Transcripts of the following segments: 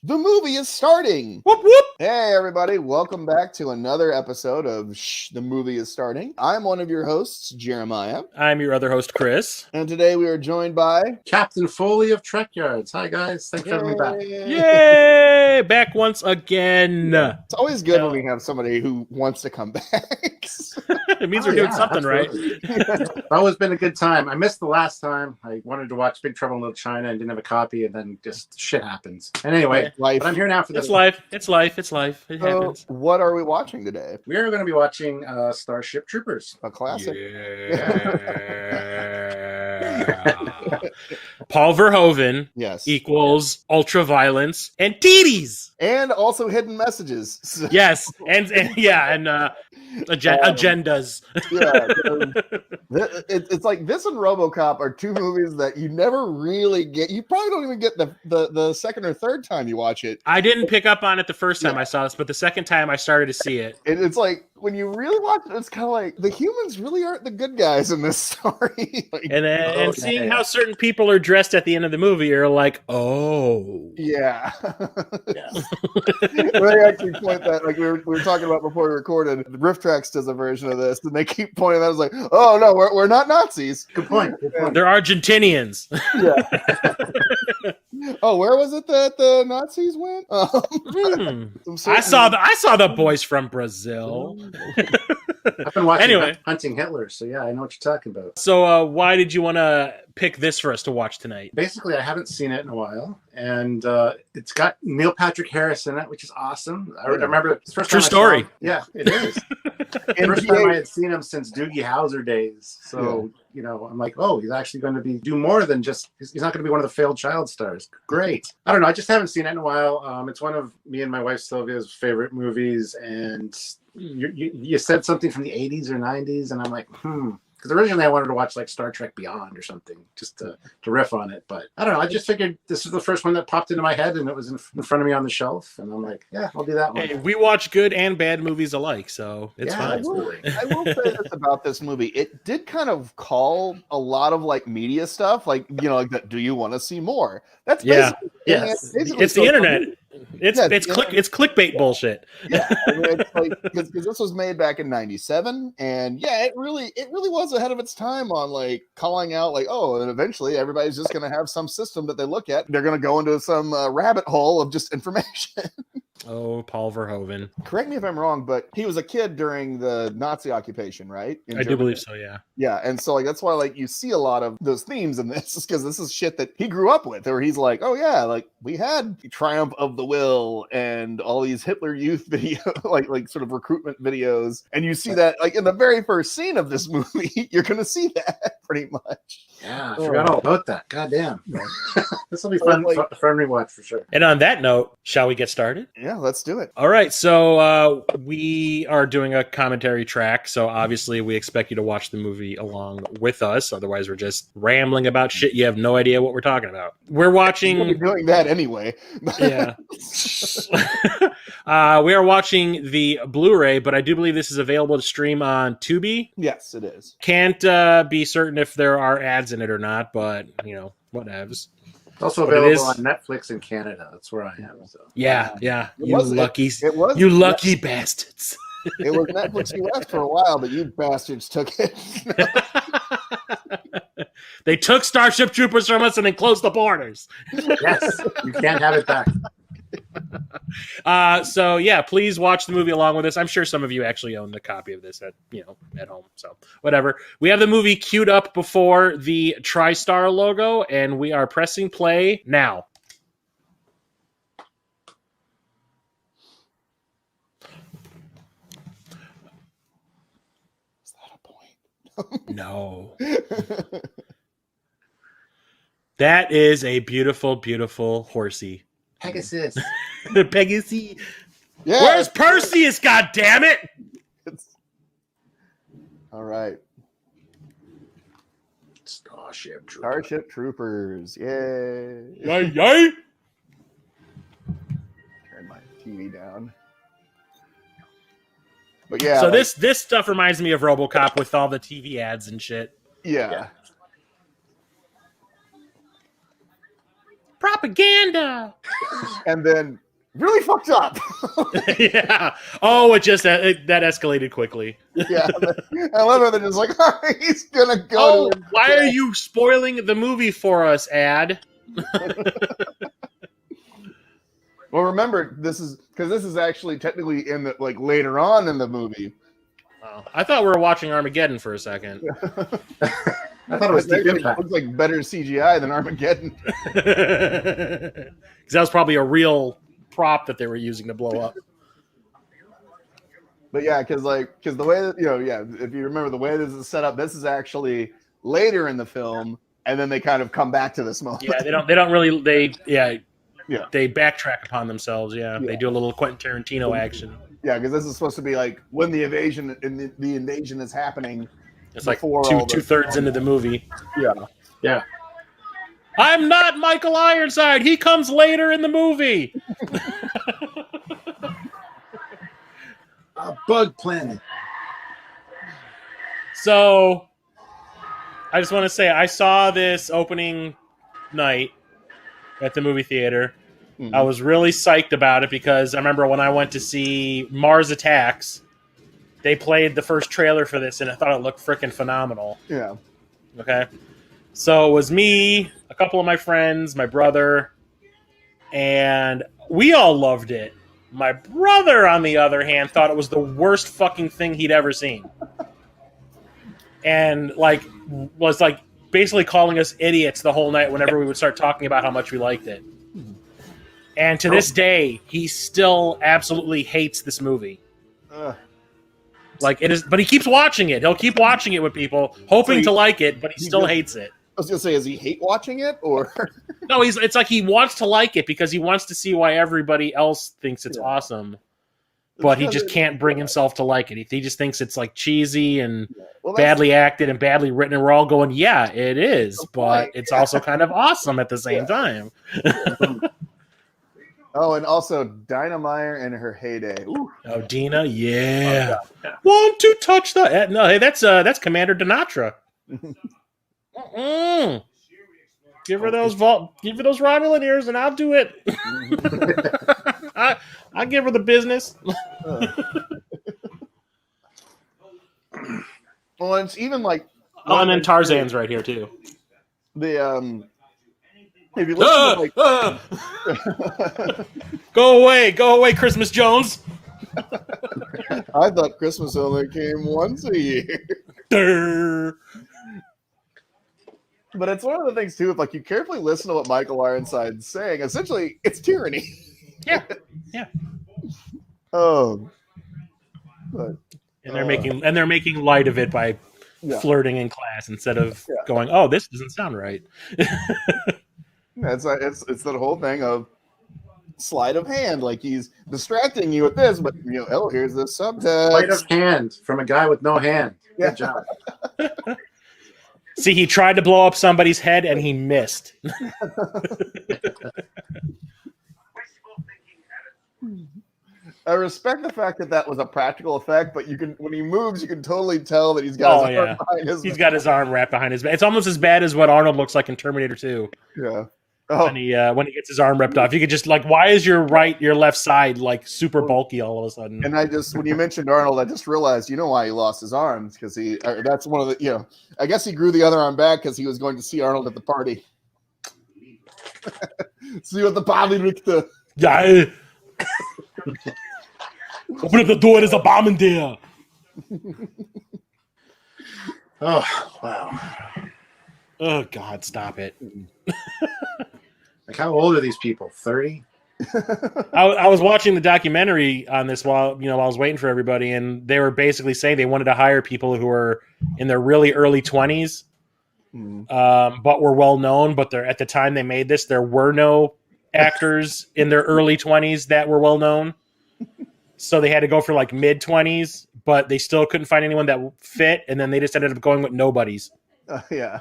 The movie is starting. Whoop whoop. Hey everybody, welcome back to another episode of The Movie is Starting. I'm one of your hosts, Jeremiah. I'm your other host, Chris. And today we are joined by Captain Foley of Trekyards. Hi guys, thanks for having me back. Yay! Back once again. It's always good when we have somebody who wants to come back. It means we're doing something absolutely. right. It's always been a good time. I missed the last time. I wanted to watch Big Trouble in Little China and didn't have a copy, and then just shit happens. And anyway, Life. but I'm here now for this. It's life. It's life. It's life. It happens. What are we watching today? We are going to be watching Starship Troopers. A classic. Yeah. Paul Verhoeven Yes. equals ultraviolence and titties. And also hidden messages. So, Yes. And agendas. It's like this and RoboCop are two movies that you never really get. You probably don't even get the second or third time you watch it. I didn't pick up on it the first time I saw this, but the second time I started to see it. It's like when you really watch it, it's kind of like the humans really aren't the good guys in this story. And seeing how certain people are dressed at the end of the movie, you're like, oh. Yeah. They actually point that, like we were talking about before we recorded, Riff Tracks does a version of this, and they keep pointing that. I was like, oh, no, we're not Nazis. Good point. They're Argentinians. Yeah. Oh, where was it that the Nazis went? I saw the boys from Brazil. I've been watching Anyway. Hunting Hitler, so yeah, I know what you're talking about. So why did you want to pick this for us to watch tonight? Basically, I haven't seen it in a while, and it's got Neil Patrick Harris in it, which is awesome. I remember the first True time story. I saw him, yeah, it is. The first time I had seen him since Doogie Howser days, so you know, I'm like, oh, he's actually going to do more than just. He's not going to be one of the failed child stars. Great. I don't know. I just haven't seen it in a while. It's one of me and my wife Sylvia's favorite movies, and you said something from the 80s or 90s, and I'm like, because originally I wanted to watch like Star Trek Beyond or something just to riff on it, but I don't know. I just figured this is the first one that popped into my head, and it was in front of me on the shelf, and I'm like, yeah, I'll do that one. Hey, we watch good and bad movies alike, so it's fine. I will say this about this movie. It did kind of call a lot of like media stuff, like, you know, like that. Do you want to see more? That's basically, It's the internet. It's clickbait bullshit. Yeah, I mean, it's like because this was made back in '97, and yeah, it really was ahead of its time on like calling out like, oh, and eventually everybody's just going to have some system that they look at. They're going to go into some rabbit hole of just information. Oh, Paul Verhoeven. Correct me if I'm wrong, but he was a kid during the Nazi occupation, right? I do believe so, yeah. Yeah, and so like that's why like you see a lot of those themes in this, because this is shit that he grew up with, where he's like, oh yeah, like we had Triumph of the Will and all these Hitler Youth video, like sort of recruitment videos, and you see that like in the very first scene of this movie, you're gonna see that pretty much. Yeah, I forgot all about that. God damn. This will be fun rewatch for sure. And on that note, shall we get started? Yeah, let's do it. All right, so we are doing a commentary track, so obviously we expect you to watch the movie along with us. Otherwise, we're just rambling about shit. You have no idea what we're talking about. We're watching... We'll be doing that anyway. Yeah. We are watching the Blu-ray, but I do believe this is available to stream on Tubi. Yes, it is. Can't be certain if there are ads in it or not, but, you know, whatevs. It's also available on Netflix in Canada. That's where I am. So. Yeah. You lucky bastards. It was Netflix US for a while, but you bastards took it. They took Starship Troopers from us and then closed the borders. Yes, you can't have it back. So yeah, please watch the movie along with us. I'm sure some of you actually own the copy of this at home. So whatever. We have the movie queued up before the TriStar logo, and we are pressing play now. Is that a point? No. That is a beautiful, beautiful horsey. Pegasus. Pegasus. Yeah. Where's Perseus, goddammit? All right. Starship Troopers. Starship Troopers. Yay. Yay. Turn my TV down. But yeah. So this stuff reminds me of RoboCop with all the TV ads and shit. Yeah. Propaganda. And then really fucked up. Yeah. Oh, it just that escalated quickly. Yeah. I love how they're just like, he's gonna go. Oh, why are you spoiling the movie for us, Ad? Well, remember, this is actually technically in the like later on in the movie. Oh, I thought we were watching Armageddon for a second. I thought it was Deep It Impact. looks like better CGI than Armageddon. Because that was probably a real prop that they were using to blow up. But yeah, because the way that if you remember the way this is set up, this is actually later in the film, and then they kind of come back to this moment. Yeah, they don't really they backtrack upon themselves. Yeah, they do a little Quentin Tarantino action. Yeah, because this is supposed to be like when the invasion is happening. It's like two-thirds into the movie. Yeah. I'm not Michael Ironside. He comes later in the movie. A bug planet. So, I just want to say I saw this opening night at the movie theater. Mm-hmm. I was really psyched about it because I remember when I went to see Mars Attacks, they played the first trailer for this, and I thought it looked freaking phenomenal. Yeah. Okay. So it was me, a couple of my friends, my brother, and we all loved it. My brother, on the other hand, thought it was the worst fucking thing he'd ever seen. And, was basically calling us idiots the whole night whenever we would start talking about how much we liked it. And to this day, he still absolutely hates this movie. It is, but he keeps watching it. He'll keep watching it with people, hoping to like it, but he still hates it. I was gonna say, does he hate watching it, or no? It's like he wants to like it because he wants to see why everybody else thinks it's awesome, but he just can't bring himself to like it. He just thinks it's like cheesy and badly acted and badly written. And we're all going, yeah, it is, but it's also kind of awesome at the same time. Oh, and also Dina Meyer in her heyday. Ooh. Oh, Dina, yeah. Want to touch the? No, hey, that's Commander Dinatra. Give her those Romulan ears, and I'll do it. I'll give her the business. Well, it's even like. Oh, and then Tarzan's right here too. The if you listen to Go away, Christmas Jones. I thought Christmas only came once a year. But it's one of the things too. If you carefully listen to what Michael Ironside's saying, essentially it's tyranny. Yeah. Oh. But, and they're making light of it by flirting in class instead of going, "Oh, this doesn't sound right." It's that whole thing of sleight of hand, like he's distracting you with this, but here's the subtext. Sleight of hand from a guy with no hand. Good job. See, he tried to blow up somebody's head and he missed. I respect the fact that was a practical effect, but when he moves, you can totally tell that he's got his arm behind his back. Got his arm wrapped behind his back. It's almost as bad as what Arnold looks like in Terminator 2. Yeah. Oh. When he gets his arm ripped off, you could just why is your left side super bulky all of a sudden? And when you mentioned Arnold, I just realized why he lost his arms, because that's one of the I guess he grew the other arm back because he was going to see Arnold at the party. See what the party richte. Yeah. Open up the door. There's a bomb in there. Oh wow. Oh God! Stop it. How old are these people? 30? I was watching the documentary on this while I was waiting for everybody, and they were basically saying they wanted to hire people who were in their really early 20s, but were well known. But at the time they made this, there were no actors in their early 20s that were well known, so they had to go for mid 20s, but they still couldn't find anyone that fit, and then they just ended up going with nobodies. Yeah.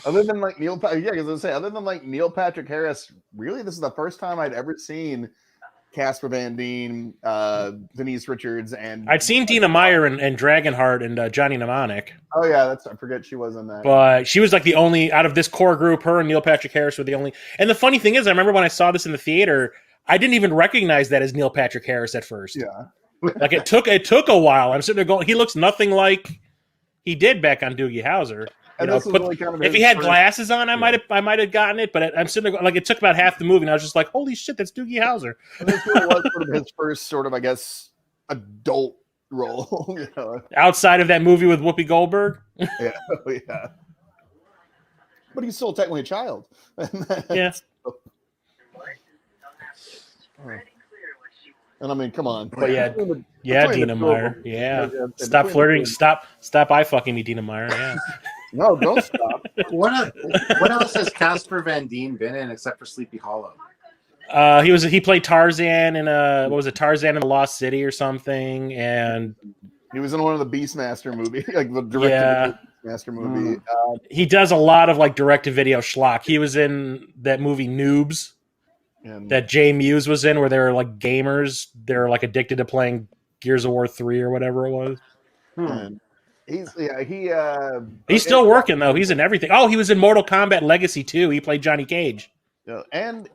Other than Neil, other than Neil Patrick Harris, really, this is the first time I'd ever seen Casper Van Dien, Denise Richards, and I'd seen Dina Meyer and Dragonheart and Johnny Mnemonic. Oh yeah, I forget she was in that. But she was like the only out of this core group. Her and Neil Patrick Harris were the only. And the funny thing is, I remember when I saw this in the theater, I didn't even recognize that as Neil Patrick Harris at first. Yeah, like it took a while. I'm sitting there going, he looks nothing like he did back on Doogie Howser. Really kind of if he had glasses on, I might have gotten it. But I'm sitting there going, like it took about half the movie, and I was just like, holy shit, that's Doogie Howser. And this was sort of his first sort of, I guess, adult role. Outside of that movie with Whoopi Goldberg. Yeah. But he's still technically a child. Yeah. And I mean, come on. But Dina Meyer. Yeah. Stop flirting. Stop eye fucking me, Dina Meyer. Yeah. No, don't stop. What else has Casper Van Dien been in except for Sleepy Hollow? He played Tarzan in Tarzan in the Lost City or something, and he was in one of the Beastmaster movie, like the Beastmaster movie. He does a lot of like direct-to-video schlock. He was in that movie Noobs that Jay Muse was in, where they were like gamers. They're like addicted to playing Gears of War 3 or whatever it was. He's still working though. He's in everything. Oh, he was in Mortal Kombat Legacy 2. He played Johnny Cage. And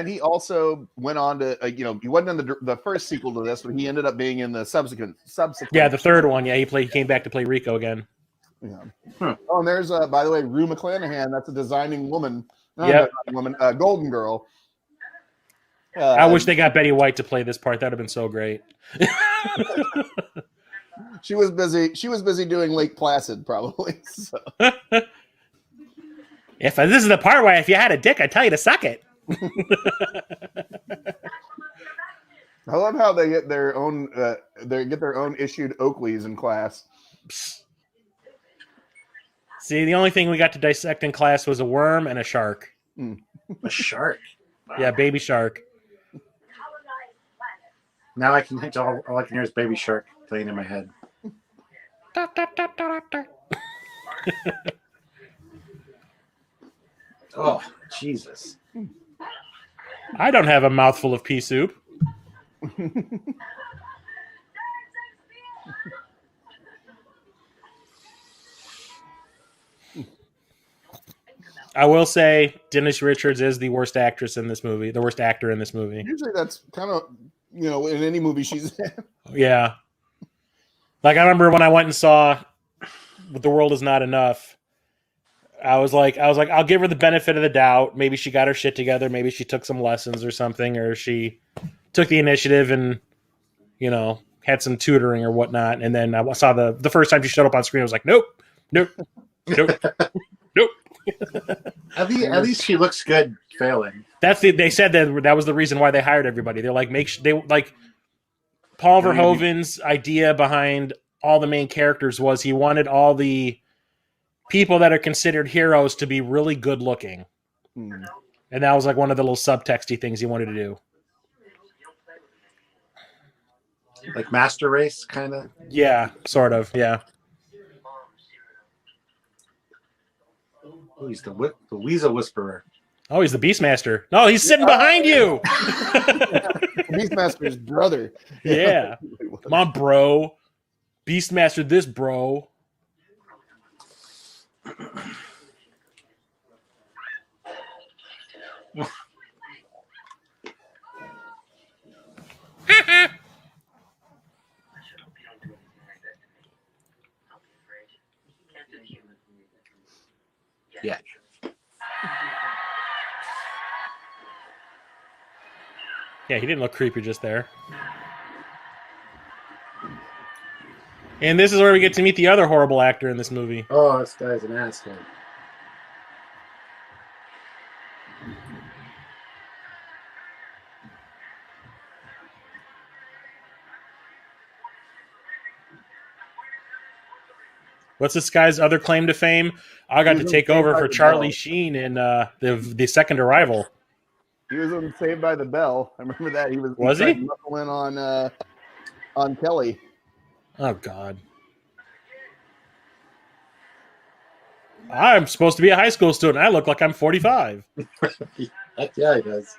he also went on to he wasn't in the first sequel to this, but he ended up being in the subsequent. Yeah, the third one. Yeah, he came back to play Rico again. Yeah. Oh, and there's by the way, Rue McClanahan. That's a designing woman. Golden Girl. I wish they got Betty White to play this part. That'd have been so great. She was busy doing Lake Placid, probably. So. This is the part where if you had a dick, I'd tell you to suck it. I love how they get their own issued Oakleys in class. See, the only thing we got to dissect in class was a worm and a shark. A shark? Wow. Yeah, baby shark. Now I can all I can hear is Baby Shark playing in my head. Oh, Jesus. I don't have a mouthful of pea soup. I will say Denise Richards is the worst actress in this movie, the worst actor in this movie. Usually that's kind of, in any movie she's in. Yeah. Like, I remember when I went and saw The World Is Not Enough, I was like, I'll give her the benefit of the doubt. Maybe she got her shit together. Maybe she took some lessons or something, or she took the initiative and, had some tutoring or whatnot. And then I saw the first time she showed up on screen, I was like, nope. At least she looks good failing. They said that was the reason why they hired everybody. They're like, Paul Verhoeven's idea behind all the main characters was he wanted all the people that are considered heroes to be really good looking. And that was like one of the little subtexty things he wanted to do. Like Master Race, kind of? Yeah, sort of, yeah. Oh, he's the Weasel Whisperer. Oh, he's the Beastmaster. No, he's sitting behind you. Beastmaster's brother. Yeah. Come on, bro. Beastmaster this, bro. Yeah. Yeah, he didn't look creepy just there. And this is where we get to meet the other horrible actor in this movie. Oh, this guy's an asshole. What's this guy's other claim to fame? I got to take over for Charlie Sheen in the second Arrival. He was in Saved by the Bell. I remember that. He was knuckling on Kelly. Oh, God. I'm supposed to be a high school student. I look like I'm 45. Yeah, he does.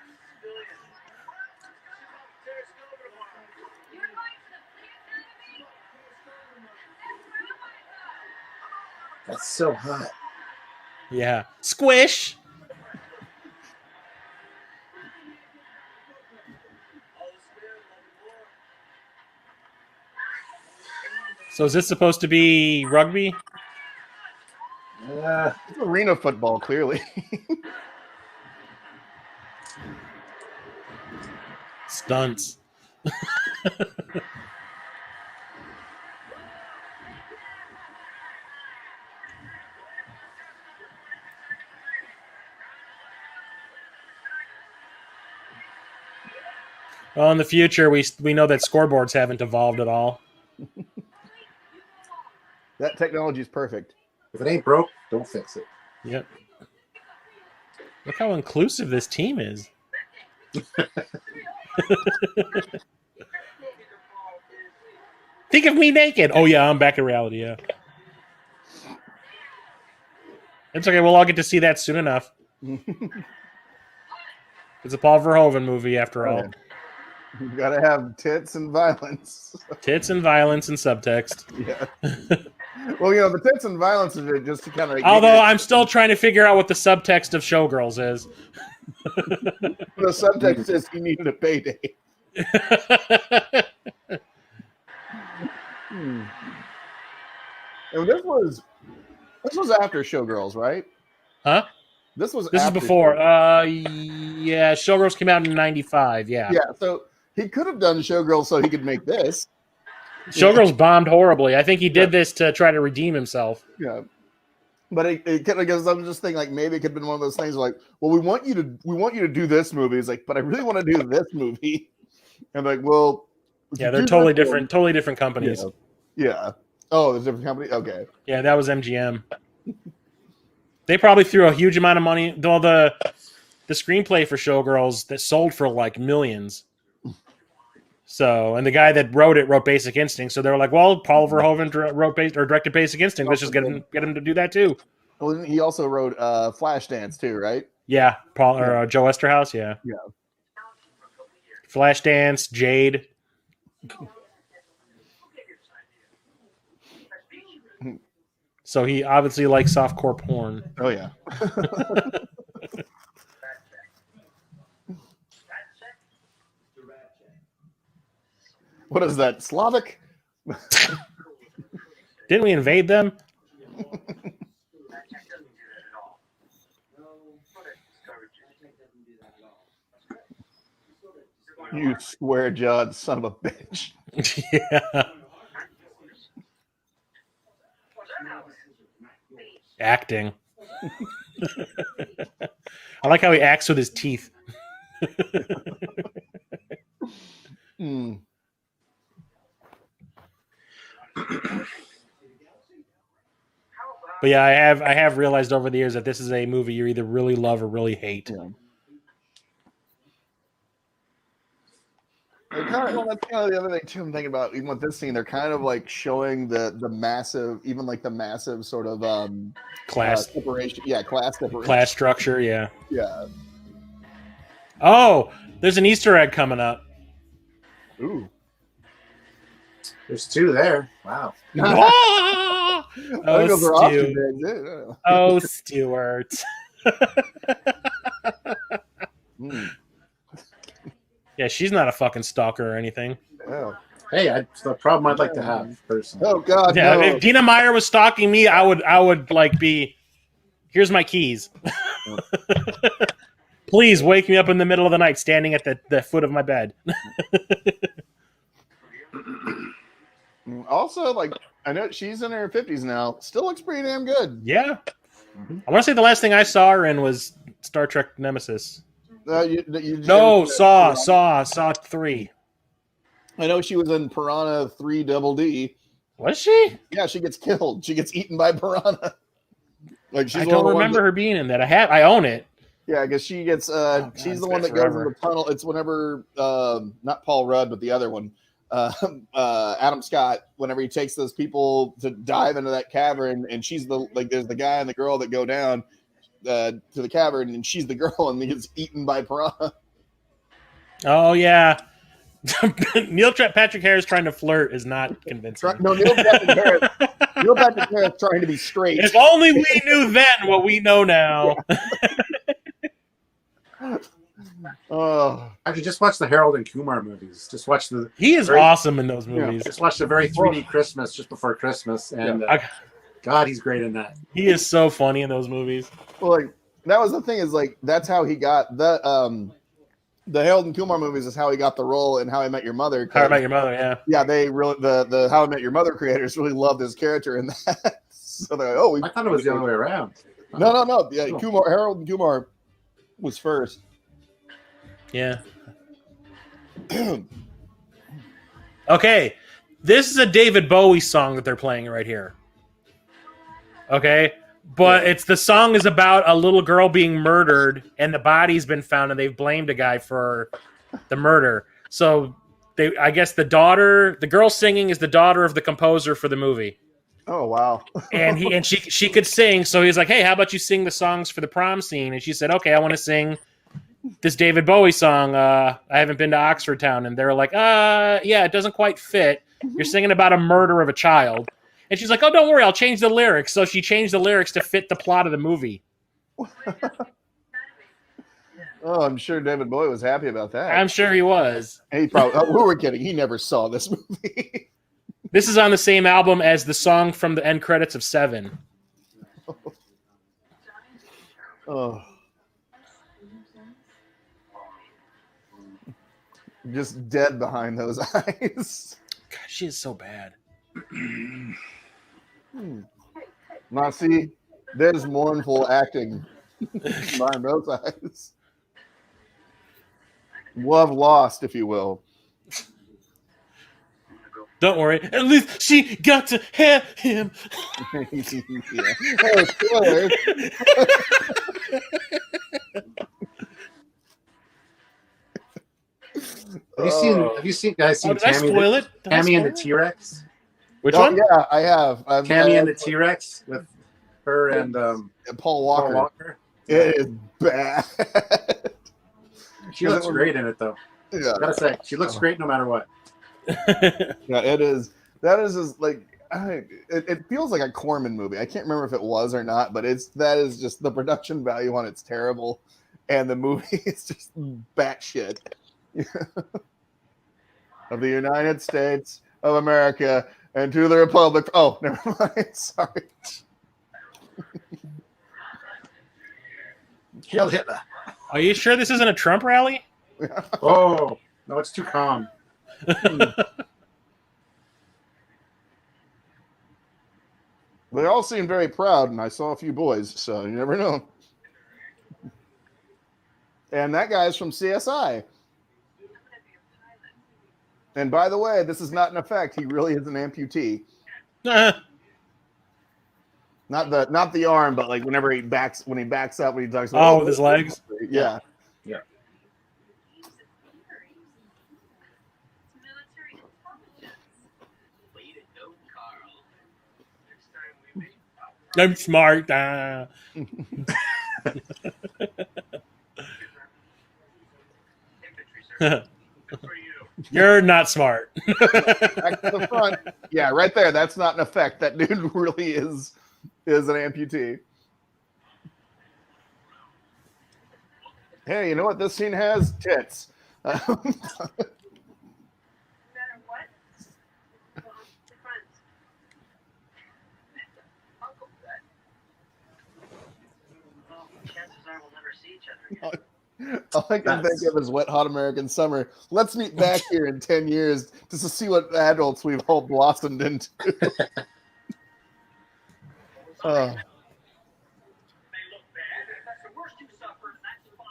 That's so hot. Yeah. Squish. So is this supposed to be rugby? It's arena football, clearly. Stunts. Well, in the future, we know that scoreboards haven't evolved at all. That technology is perfect. If it ain't broke, don't fix it. Yep. Look how inclusive this team is. Think of me naked. Oh, yeah, I'm back in reality, yeah. It's okay. We'll all get to see that soon enough. It's a Paul Verhoeven movie, after all. Yeah. You gotta have tits and violence. Tits and violence and subtext. Yeah. Well, the tits and violence is just to kind of. Although I'm still trying to figure out what the subtext of Showgirls is. The subtext is he needed a payday. And this was after Showgirls, right? Huh? This is before. Yeah, Showgirls came out in '95. Yeah. Yeah. So he could have done Showgirls so he could make this. Showgirls bombed horribly. I think he did this to try to redeem himself. Yeah. But it kind of goes. I'm just thinking, like, maybe it could have been one of those things, like, well, we want you to do this movie. It's like, but I really want to do this movie. And like, well, yeah, they're totally different companies. Yeah. Oh, there's a different company. Okay. Yeah, that was MGM. They probably threw a huge amount of money. Though the screenplay for Showgirls that sold for like millions. So, and the guy that wrote it wrote Basic Instinct. So they were like, "Well, Paul Verhoeven directed Basic Instinct. Let's just get him to do that too." Well, he also wrote Flashdance too, right? Yeah, Paul or Joe Esterhaus. Yeah, yeah. Flashdance, Jade. So he obviously likes softcore porn. Oh yeah. What is that? Slavic? Didn't we invade them? You square-jawed son of a bitch. Yeah. Acting. I like how he acts with his teeth. But yeah, I have realized over the years that this is a movie you either really love or really hate. Yeah. That's kind of the other thing too. I'm thinking about, even with this scene, they're kind of like showing the massive, even like the massive sort of class separation. Yeah, class separation. Class structure. Yeah. Yeah. Oh, there's an Easter egg coming up. Ooh. There's two there. Wow. Oh, Stuart. Yeah, she's not a fucking stalker or anything. Yeah. Hey, it's the problem I'd like to have personally. Oh God. Yeah, no. if Dina Meyer was stalking me, I would like be. Here's my keys. Please wake me up in the middle of the night, standing at the foot of my bed. Also, like, I know she's in her 50s now. Still looks pretty damn good. Yeah. I want to say the last thing I saw her in was Star Trek Nemesis. Saw 3. I know she was in Piranha 3 Double D. Was she? Yeah, she gets killed. She gets eaten by piranha. Like, I don't remember her being in that. I own it. Yeah, I guess she gets. She's the one that goes in the tunnel. It's whenever not Paul Rudd, but the other one, Adam Scott. Whenever he takes those people to dive into that cavern, and she's there's the guy and the girl that go down to the cavern, and she's the girl, and he gets eaten by piranha. Oh yeah. Neil Patrick Harris trying to flirt is not convincing. No, Neil Patrick Neil Patrick Harris trying to be straight. If only we knew then what we know now. Oh, Actually, just watch the Harold and Kumar movies. Just watch the. He is awesome in those movies. Just watch the very 3D Christmas just before Christmas, and God, he's great in that. He is so funny in those movies. well, like that was the thing is like that's how he got the Harold and Kumar movies is how he got the role in How I Met Your Mother. How I Met Your Mother, yeah. Yeah, they really the How I Met Your Mother creators really loved his character in that. So they're like, I thought it was the other way around. No. Yeah, Harold and Kumar was first. Yeah. Okay, this is a David Bowie song that they're playing right here. Okay, but it's the song is about a little girl being murdered, and the body's been found, and they've blamed a guy for the murder. So I guess the girl singing is the daughter of the composer for the movie. Oh wow! and she could sing, so he's like, "Hey, how about you sing the songs for the prom scene?" And she said, "Okay, I want to sing this David Bowie song. I haven't been to Oxford Town." And they're like, yeah, it doesn't quite fit. You're singing about a murder of a child." And she's like, "Oh, don't worry, I'll change the lyrics." So she changed the lyrics to fit the plot of the movie. Oh, I'm sure David Bowie was happy about that. I'm sure he was. And he probably. Who were kidding? He never saw this movie. This is on the same album as the song from the end credits of Seven. Oh. Just dead behind those eyes. God, she is so bad. Now, see, there's mournful acting behind those eyes. Love lost, if you will. Don't worry. At least she got to have him. Yeah. Oh, spoilers. Have you seen guys seen Did I spoil it? Tammy and the T-Rex? Which one? Yeah, I have. Tammy and the T-Rex with her and Paul Walker. Paul Walker. It is bad. She looks great in it, though. Yeah. I gotta say, she looks great no matter what. Yeah, it is. That is just like it feels like a Corman movie. I can't remember if it was or not, but that is just the production value on it's terrible, and the movie is just batshit. Of the United States of America and to the Republic. Oh, never mind. Sorry. Hail Hitler. Are you sure this isn't a Trump rally? Oh, no, it's too calm. They all seem very proud, and I saw a few boys, so you never know. And that guy's from CSI. And by the way, this is not an effect. He really is an amputee. Not the arm, but like when he backs up when he talks about with his legs. Yeah. Yeah. I'm smart. You're not smart. Back to the front. Yeah, right there. That's not an effect. That dude really is an amputee. Hey, you know what this scene has? Tits. All I can think of is Wet Hot American Summer. Let's meet back here in 10 years just to see what adults we've all blossomed into.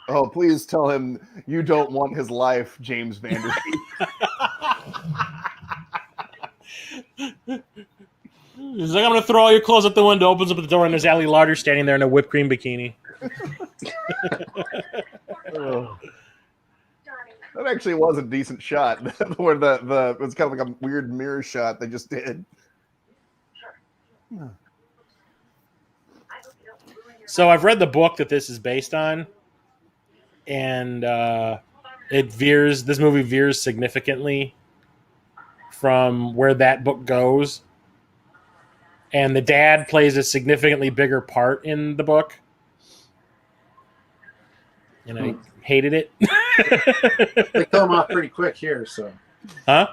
Oh, please tell him you don't want his life, James Van Der Beek. He's like, I'm going to throw all your clothes out the window, opens up the door, and there's Ali Larder standing there in a whipped cream bikini. Oh. That actually was a decent shot. Where it was kind of like a weird mirror shot they just did. So I've read the book that this is based on, and this movie veers significantly from where that book goes. and the dad plays a significantly bigger part in the book. And I hated it. They kill him off pretty quick here, so. Huh?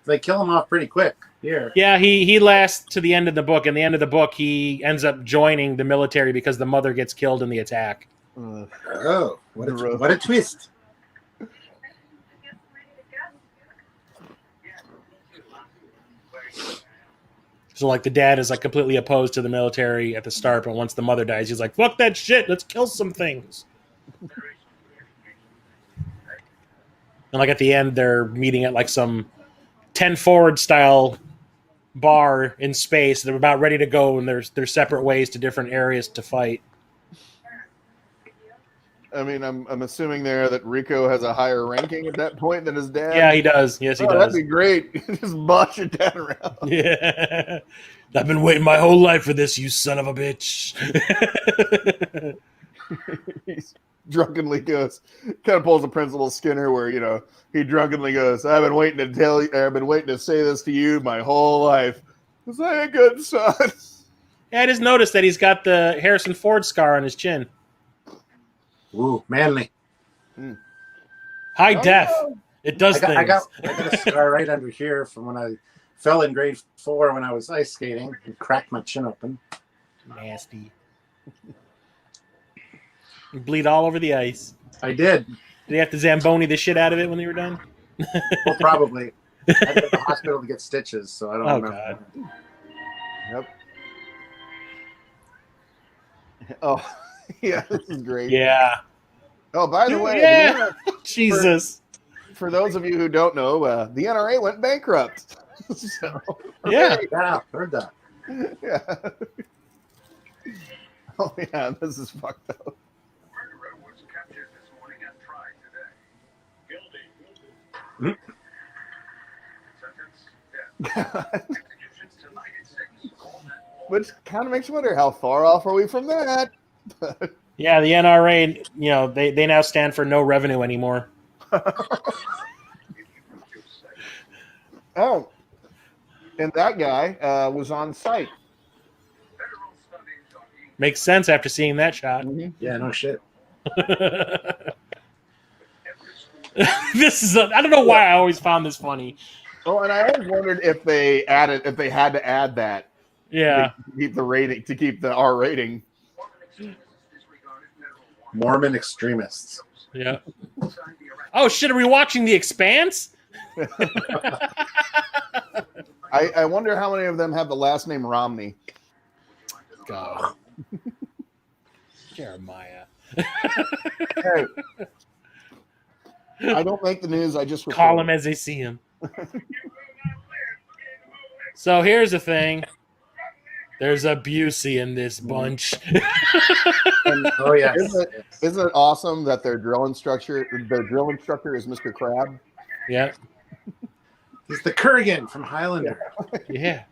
They kill him off pretty quick here. Yeah, he lasts to the end of the book. In the end of the book, he ends up joining the military because the mother gets killed in the attack. Oh, what a twist. So, like, the dad is, like, completely opposed to the military at the start, but once the mother dies, he's like, fuck that shit, let's kill some things. And, like, at the end, they're meeting at, like, some 10 Forward style bar in space. They're about ready to go, and there's separate ways to different areas to fight. I mean, I'm assuming there that Rico has a higher ranking at that point than his dad. Yeah, he does. Yes, he does. That'd be great. Just boss your dad around. Yeah. I've been waiting my whole life for this, you son of a bitch. He drunkenly goes, kind of pulls a Principal Skinner where, he drunkenly goes, I've been waiting to say this to you my whole life. Was I a good son? Yeah, I just noticed that he's got the Harrison Ford scar on his chin. Ooh, manly. High def. No. It does things. I got a scar right under here from when I fell in grade 4 when I was ice skating and cracked my chin open. Nasty. You bleed all over the ice. I did. Did you have to Zamboni the shit out of it when you were done? Well, probably. I had to go to the hospital to get stitches, so I don't know. God. Yep. Oh, yeah, this is great. Yeah. Oh, by the way, Jesus. For those of you who don't know, the NRA went bankrupt. So, yeah, heard that. Yeah. Oh yeah, this is fucked up. Murderer was captured this morning and tried today. Guilty. Sentence: death. Executions tonight at 6. Which kind of makes you wonder, how far off are we from that? Yeah, the NRA, they now stand for no revenue anymore. Oh, and that guy was on site. Makes sense after seeing that shot. Mm-hmm. Yeah, no shit. This is I don't know why I always found this funny. Oh, and I always wondered if they had to add that. Yeah. To keep the rating, to keep the R rating. Mormon extremists. Yeah. Oh shit, are we watching The Expanse? I wonder how many of them have the last name Romney. God. Jeremiah. Hey. I don't make the news, I just call them as they see him. So here's the thing. There's a Busey in this bunch. Oh yeah. Isn't it awesome that their drill instructor is Mr. Crab? Yeah. He's the Kurgan from Highlander. Yeah.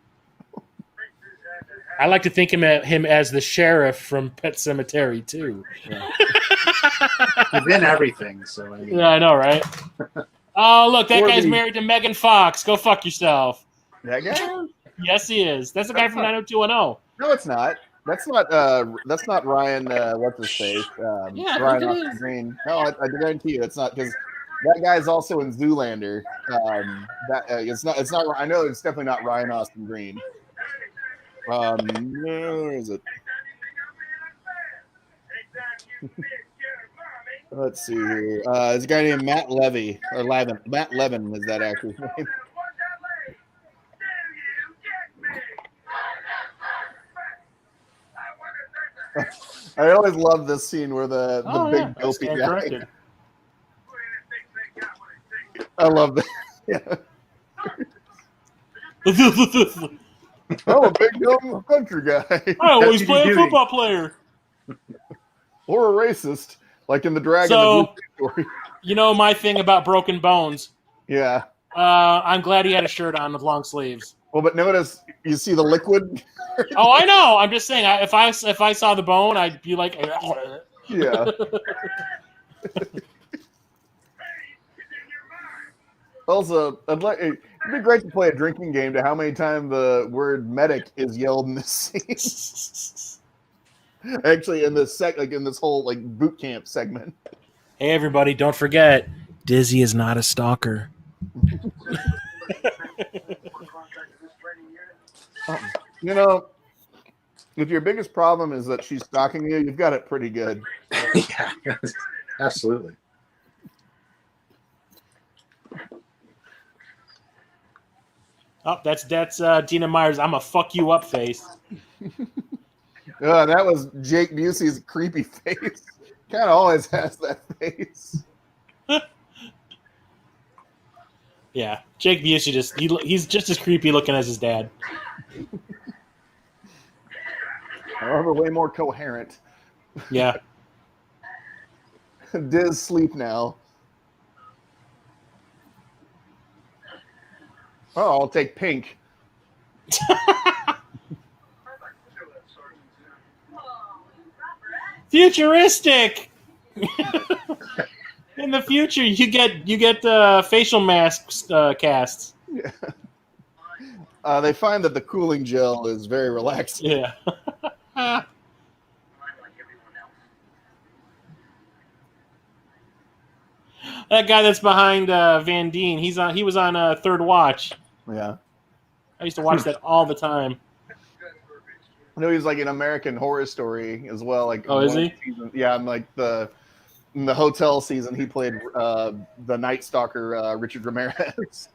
I like to think of him as the sheriff from Pet Sematary too. Yeah. He's in everything, so I mean. Yeah, I know, right? Oh, look, that guy's married to Megan Fox. Go fuck yourself. That guy? Yes, he is. That's the guy from 90210. No, it's not. That's not Ryan. What's his face? Yeah, Ryan it Austin is. Green. No, I guarantee you, it's not, because that guy's also in Zoolander. It's not. I know it's definitely not Ryan Austin Green. Where is it? Let's see here. There's a guy named Matt Levy or Levin. Matt Levin is that actor's name. I always love this scene where the big dopey guy. I love that. Yeah. I'm a big dumb country guy. I always play a football player. Or a racist, like in the Dragon. So, story. You know my thing about broken bones. Yeah. I'm glad he had a shirt on with long sleeves. Well, but notice you see the liquid. Oh, I know. I'm just saying. If I saw the bone, I'd be like, yeah. Also, It'd be great to play a drinking game to how many times the word medic is yelled in this scene. Actually, in this in this whole like boot camp segment. Hey, everybody! Don't forget, Dizzy is not a stalker. You know, if your biggest problem is that she's stalking you, you've got it pretty good. Yeah, absolutely. Oh, that's Dina Meyer's "I'ma fuck you up" face. That was Jake Busey's creepy face. Kind of always has that face. Yeah, Jake Busey he's just as creepy looking as his dad. However, way more coherent. Yeah. Diz sleep now. Oh, I'll take pink. Futuristic. In the future, you get facial masks casts. Yeah. They find that the cooling gel is very relaxing. Yeah. That guy that's behind Van Dien, he was on Third Watch. Yeah. I used to watch that all the time. I know he's like an American Horror Story as well. Like, oh, is he? Season. Yeah, and like in the hotel season, he played the Night Stalker, Richard Ramirez.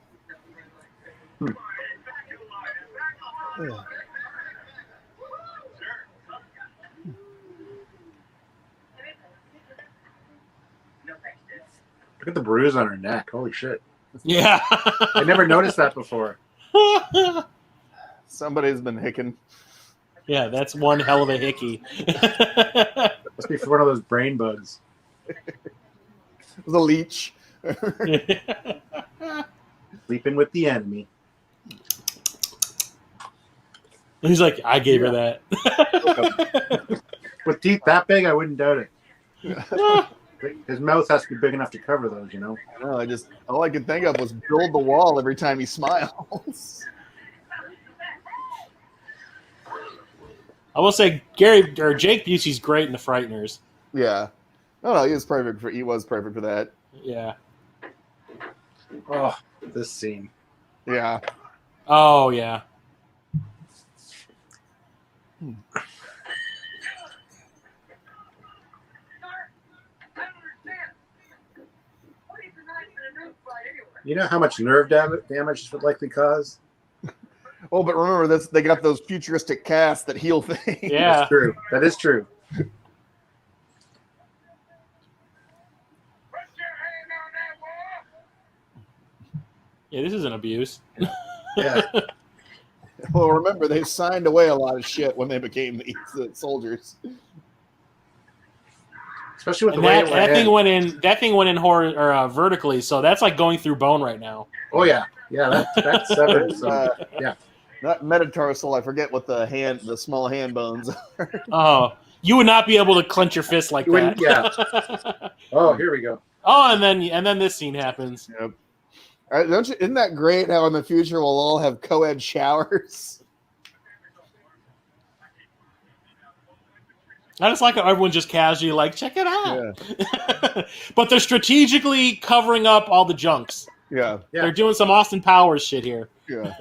Yeah. Look at the bruise on her neck. Holy shit. Yeah. I never noticed that before. Somebody's been hicking. Yeah, that's one hell of a hickey. Must be for one of those brain bugs. It was a leech. Sleeping with the enemy. He's like, I gave her that. With teeth that big, I wouldn't doubt it. His mouth has to be big enough to cover those, you know? No, all I could think of was build the wall every time he smiles. I will say Jake Busey's great in The Frighteners. Yeah. No, he was perfect for that. Yeah. Oh, this scene. Yeah. Oh, yeah. You know how much nerve damage this would likely cause? Oh, but remember this, they got those futuristic casts that heal things. Yeah. That's true. That is true. Yeah, this is an abuse. Yeah. Well, remember, they signed away a lot of shit when they became these soldiers. Especially with And the way that thing went in horror or vertically, so that's like going through bone right now. Oh yeah, yeah, that's severed. Yeah, not metatarsal. I forget what the small hand bones are. Oh, you would not be able to clench your fist like that. Yeah. Oh, here we go. Oh, and then this scene happens. Yep. Isn't that great? How in the future we'll all have co-ed showers. I just like how everyone just casually like, check it out. Yeah. But they're strategically covering up all the junks. Yeah. They're doing some Austin Powers shit here. Yeah.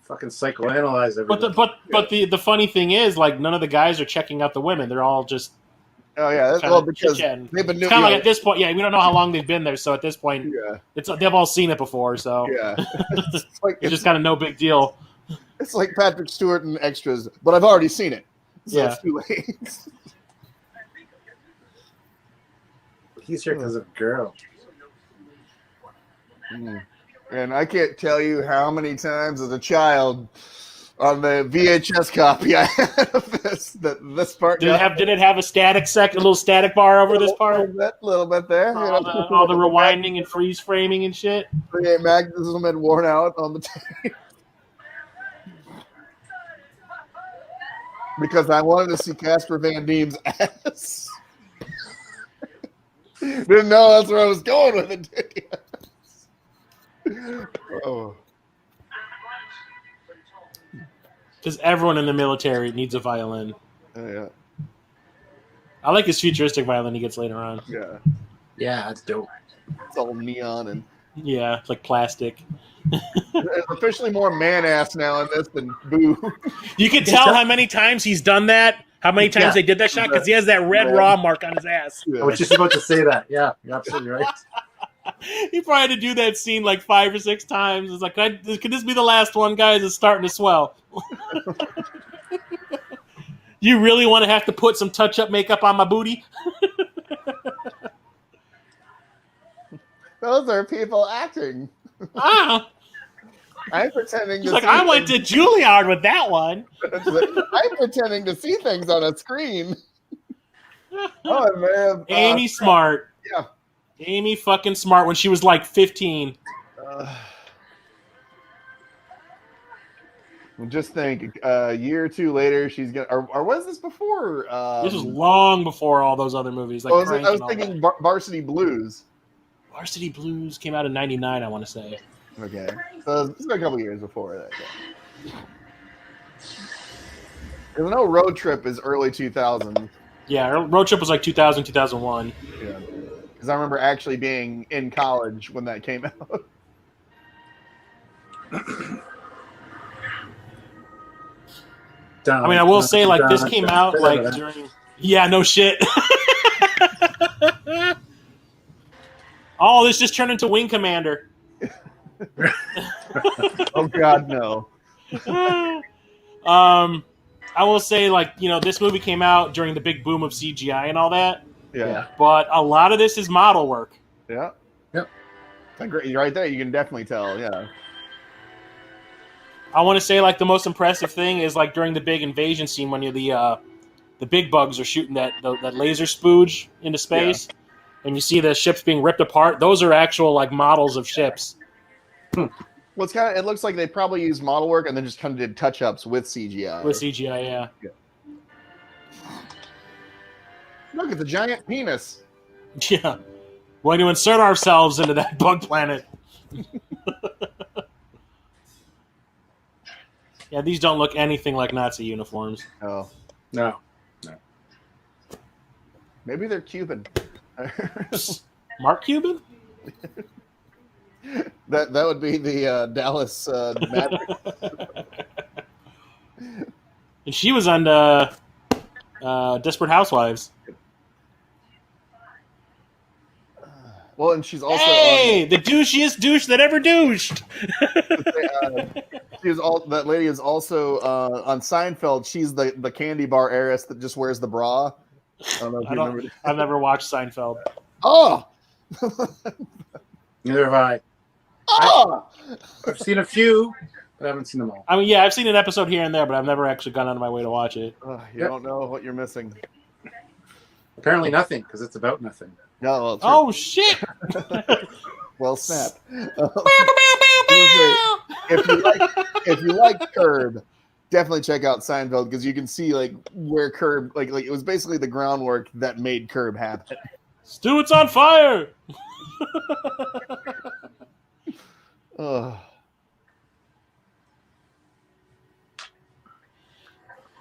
Fucking psychoanalyze everything. But the funny thing is, like, none of the guys are checking out the women. They're all just because chit-chatting. they've been it's kind of like at this point, yeah, we don't know how long they've been there, so at this point, they've all seen it before, so it's just kind of no big deal. It's like Patrick Stewart and Extras, but I've already seen it, so it's too late. He's here because of a girl. And I can't tell you how many times as a child on the VHS copy I had of this part. Did it have a little static bar over this part? That little bit there. All the rewinding and freeze framing and shit. The magnetism had worn out on the tape. Because I wanted to see Casper Van Dien's ass. Didn't know that's where I was going with it, did you? Oh. Because everyone in the military needs a violin. Oh, yeah. I like his futuristic violin he gets later on. Yeah. Yeah, that's dope. It's all neon and Yeah, it's like plastic. there's officially more man-ass now in this than Boo. You can tell how many times he's done that, how many times they did that shot, because he has that red raw mark on his ass. Yeah. I was just about to say that. Yeah, you're absolutely right. He probably had to do that scene like 5 or 6 times. It's like, could this be the last one, guys? It's starting to swell. You really want to have to put some touch-up makeup on my booty? Those are people acting. Ah, I'm pretending he's to like, see I went to things. Juilliard with that one. I'm pretending to see things on a screen. Oh, man. Amy Smart. Yeah. Amy fucking Smart when she was like 15. Just think, a year or two later, she's gonna. Or was this before? This was long before all those other movies. Like I Crank was and all thinking that. Varsity Blues. Varsity Blues came out in '99, I want to say. Okay, so this is a couple years before that. Because I know Road Trip is early 2000s. Yeah, Road Trip was like 2000, 2001. Yeah, because I remember actually being in college when that came out. I mean, I will say, like, this came out like during. Yeah, no shit. Oh, this just turned into Wing Commander. Oh God, no. I will say, like, you know, this movie came out during the big boom of CGI and all that, Yeah, but a lot of this is model work. yeah. Yep. Right there, you can definitely tell. Yeah. I want to say, like, the most impressive thing is, like, during the big invasion scene when the big bugs are shooting that laser spooge into space, and you see the ships being ripped apart. Those are actual, like, models of ships. Well, it's kind of. It looks like they probably used model work and then just kind of did touch-ups with CGI. With CGI, yeah. Look at the giant penis. Yeah. We're going to insert ourselves into that bug planet. Yeah, these don't look anything like Nazi uniforms. Oh, No. maybe they're Cuban. Mark Cuban? That would be the Dallas Mavericks. And she was on Desperate Housewives. Well, and she's also Hey, the douchiest douche that ever douched. that lady is also on Seinfeld. She's the candy bar heiress that just wears the bra. I don't know if you remember. I've never watched Seinfeld. Oh, Neither have I. oh! I've seen a few, but I haven't seen them all. I mean, yeah, I've seen an episode here and there, but I've never actually gone out of my way to watch it. You don't know what you're missing. Apparently nothing, because it's about nothing. No, well, Oh, shit! well snapped. If you like Curb, definitely check out Seinfeld because you can see like where Curb like it was basically the groundwork that made Curb happen. Stuart's on fire! Ugh.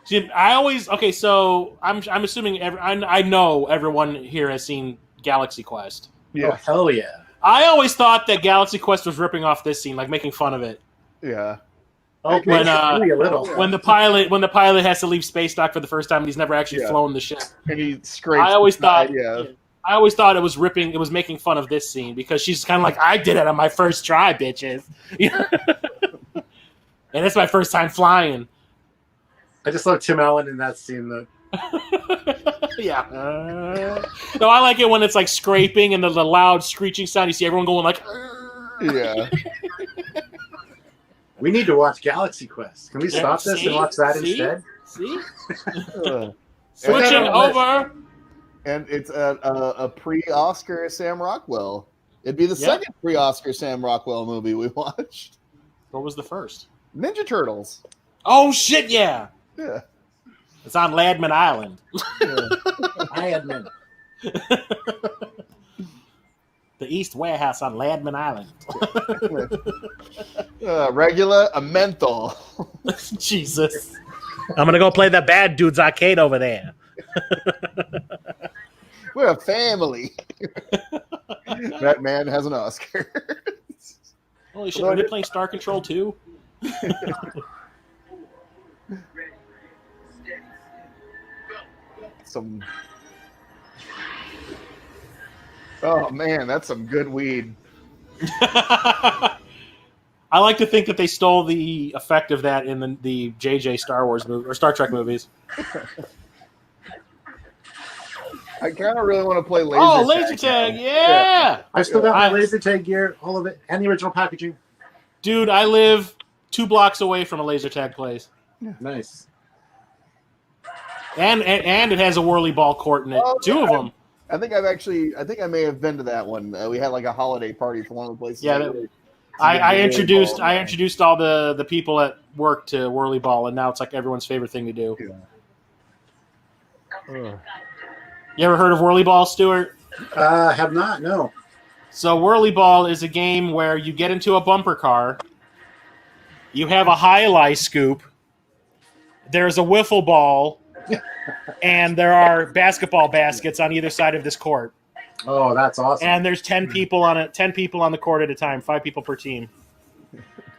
See, so I'm assuming I know everyone here has seen Galaxy Quest. Oh, hell yeah. I always thought that Galaxy Quest was ripping off this scene, like making fun of it. Yeah. Okay, When, maybe a little. When the pilot has to leave space dock for the first time and he's never actually flown the ship. And he scrapes. I always thought Yeah. it was making fun of this scene because she's kind of like, I did it on my first try, bitches. And it's my first time flying. I just love Tim Allen in that scene, though. Yeah. No, I like it when it's like scraping and the loud screeching sound. You see everyone going like, Yeah. We need to watch Galaxy Quest. Can we stop this and watch that instead? See? Ugh. Switching over. And it's a pre-Oscar Sam Rockwell. It'd be the second pre-Oscar Sam Rockwell movie we watched. What was the first? Ninja Turtles. Oh, shit, yeah. Yeah. It's on Ladman Island. I admit. the East Warehouse on Ladman Island. Regular, a menthol. Jesus. I'm gonna go play the Bad Dudes Arcade over there. We're a family. That man has an Oscar. Holy shit, are they playing Star Control too? Oh man, that's some good weed. I like to think that they stole the effect of that in the JJ Star Wars movie or Star Trek movies. I kind of really want to play laser. Oh, laser tag, yeah! I still got my laser tag gear, all of it, and the original packaging. Dude, I live 2 blocks away from a laser tag place. Nice. And it has a whirly ball court in it. Oh, 2 of them. I think I may have been to that one. We had like a holiday party for one of the places. Yeah, I introduced all the people at work to whirly ball, and now it's like everyone's favorite thing to do. Yeah. You ever heard of whirly ball, Stuart? Have not, no. So whirly ball is a game where you get into a bumper car, you have a high-lie scoop, there's a wiffle ball, and there are basketball baskets on either side of this court. Oh, that's awesome. And there's 10 people on it, 10 people on the court at a time, 5 people per team.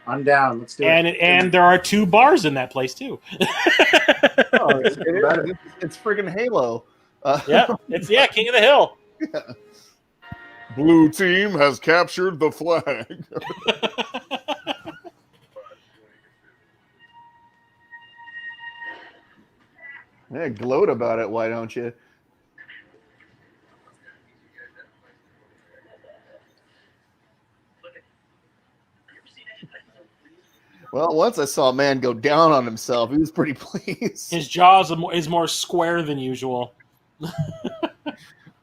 I'm down. Let's do it. And there are 2 bars in that place too. It's friggin' Halo. It's King of the Hill. Yeah. Blue team has captured the flag. Yeah, gloat about it, why don't you? Well, once I saw a man go down on himself, he was pretty pleased. His jaw is more square than usual.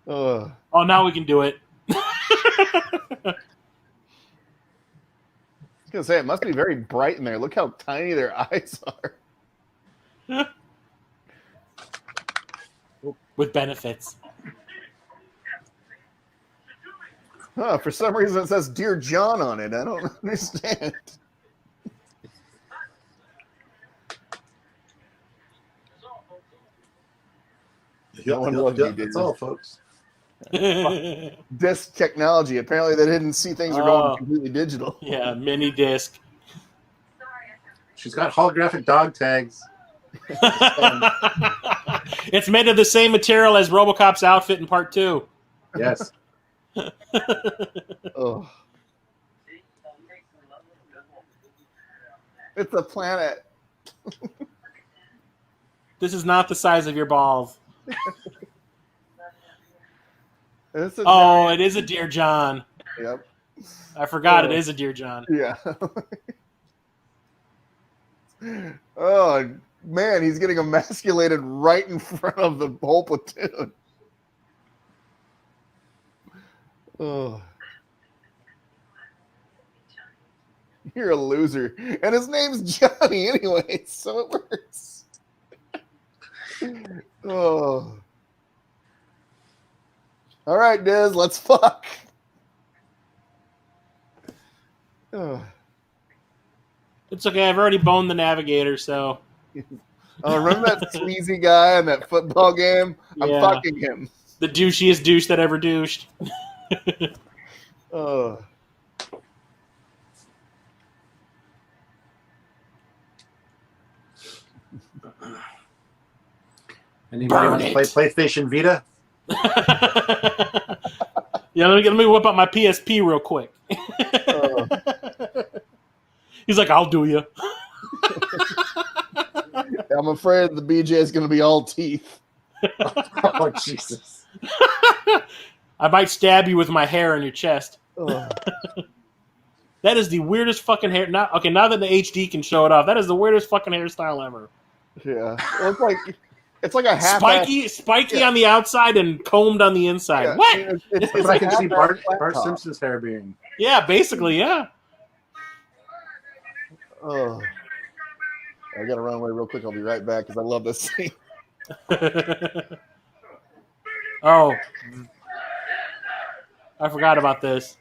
Oh, now we can do it. I was going to say, it must be very bright in there. Look how tiny their eyes are. With benefits. Huh, for some reason it says Dear John on it. I don't understand. That's all, folks. Disc technology. Apparently they didn't see things were going completely digital. Yeah, mini disc. She's got holographic dog tags. It's made of the same material as RoboCop's outfit in Part 2. Yes. Oh. It's a planet. This is not the size of your balls. It is a Dear John. Yep. I forgot it is a Dear John. Yeah. Oh, man, he's getting emasculated right in front of the whole platoon. Oh. You're a loser. And his name's Johnny anyway, so it works. Oh. All right, Diz, let's fuck. Oh. It's okay, I've already boned the navigator, so. Oh, remember that sleazy guy in that football game? I'm Yeah. fucking him. The douchiest douche that ever douched. Oh. Anybody want to play PlayStation Vita? Yeah, let me whip out my PSP real quick. He's like, I'll do you. I'm afraid the BJ is going to be all teeth. Oh, Jesus. I might stab you with my hair in your chest. Oh. That is the weirdest fucking hair. Now that the HD can show it off, that is the weirdest fucking hairstyle ever. Yeah. Well, it's like a half spiky on the outside and combed on the inside. Yeah, What? It's I can see Bart top. Simpson's hair being. Yeah, basically, yeah. Oh. I got to run away real quick. I'll be right back because I love this scene. Oh. I forgot about this.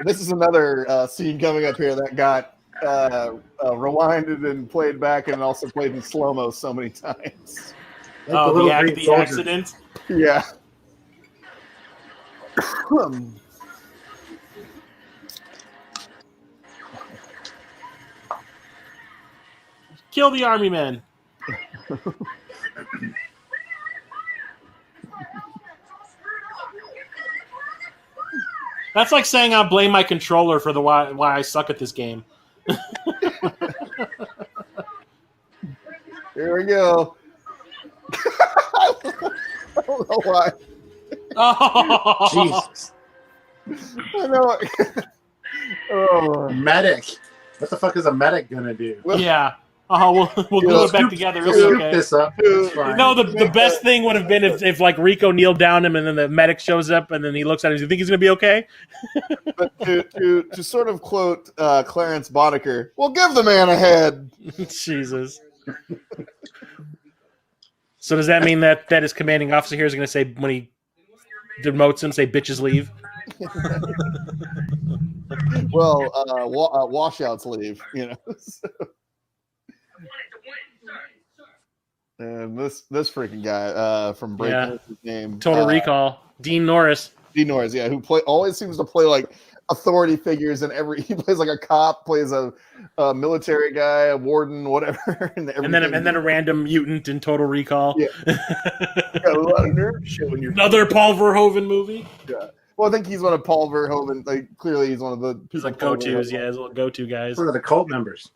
This is another scene coming up here that got rewinded and played back and also played in slow-mo so many times. Like the little green the soldier. accident. Yeah. Kill the army men. That's like saying I blame my controller for the why I suck at this game. Here we go. I don't know why. Oh, Jesus. I know. Oh. Medic. What the fuck is a medic gonna do? yeah. We'll glue it back together. It'll be Scoop okay. this up. It's fine. No, the best thing would have been if like Rico kneeled down him and then the medic shows up and then he looks at him. Do you think he's gonna be okay? But to sort of quote Clarence Boddicker, "Well, give the man a head." Jesus. So does that mean that his commanding officer here is going to say when he demotes him, say "bitches leave"? Well, washouts leave, you know. And this freaking guy from Breaking, Yeah. what's his name? Total Recall. Dean Norris. Dean Norris, yeah, who always seems to play like authority figures in every. He plays like a cop, plays a military guy, a warden, whatever, and then a random mutant in Total Recall. Yeah. Got a lot of nerve showing your. Another Paul Verhoeven movie. Yeah. Well, I think he's one of Paul Verhoeven. Like clearly, he's one of the. He's like go-tos, yeah, his little go-to guys. One of the cult members.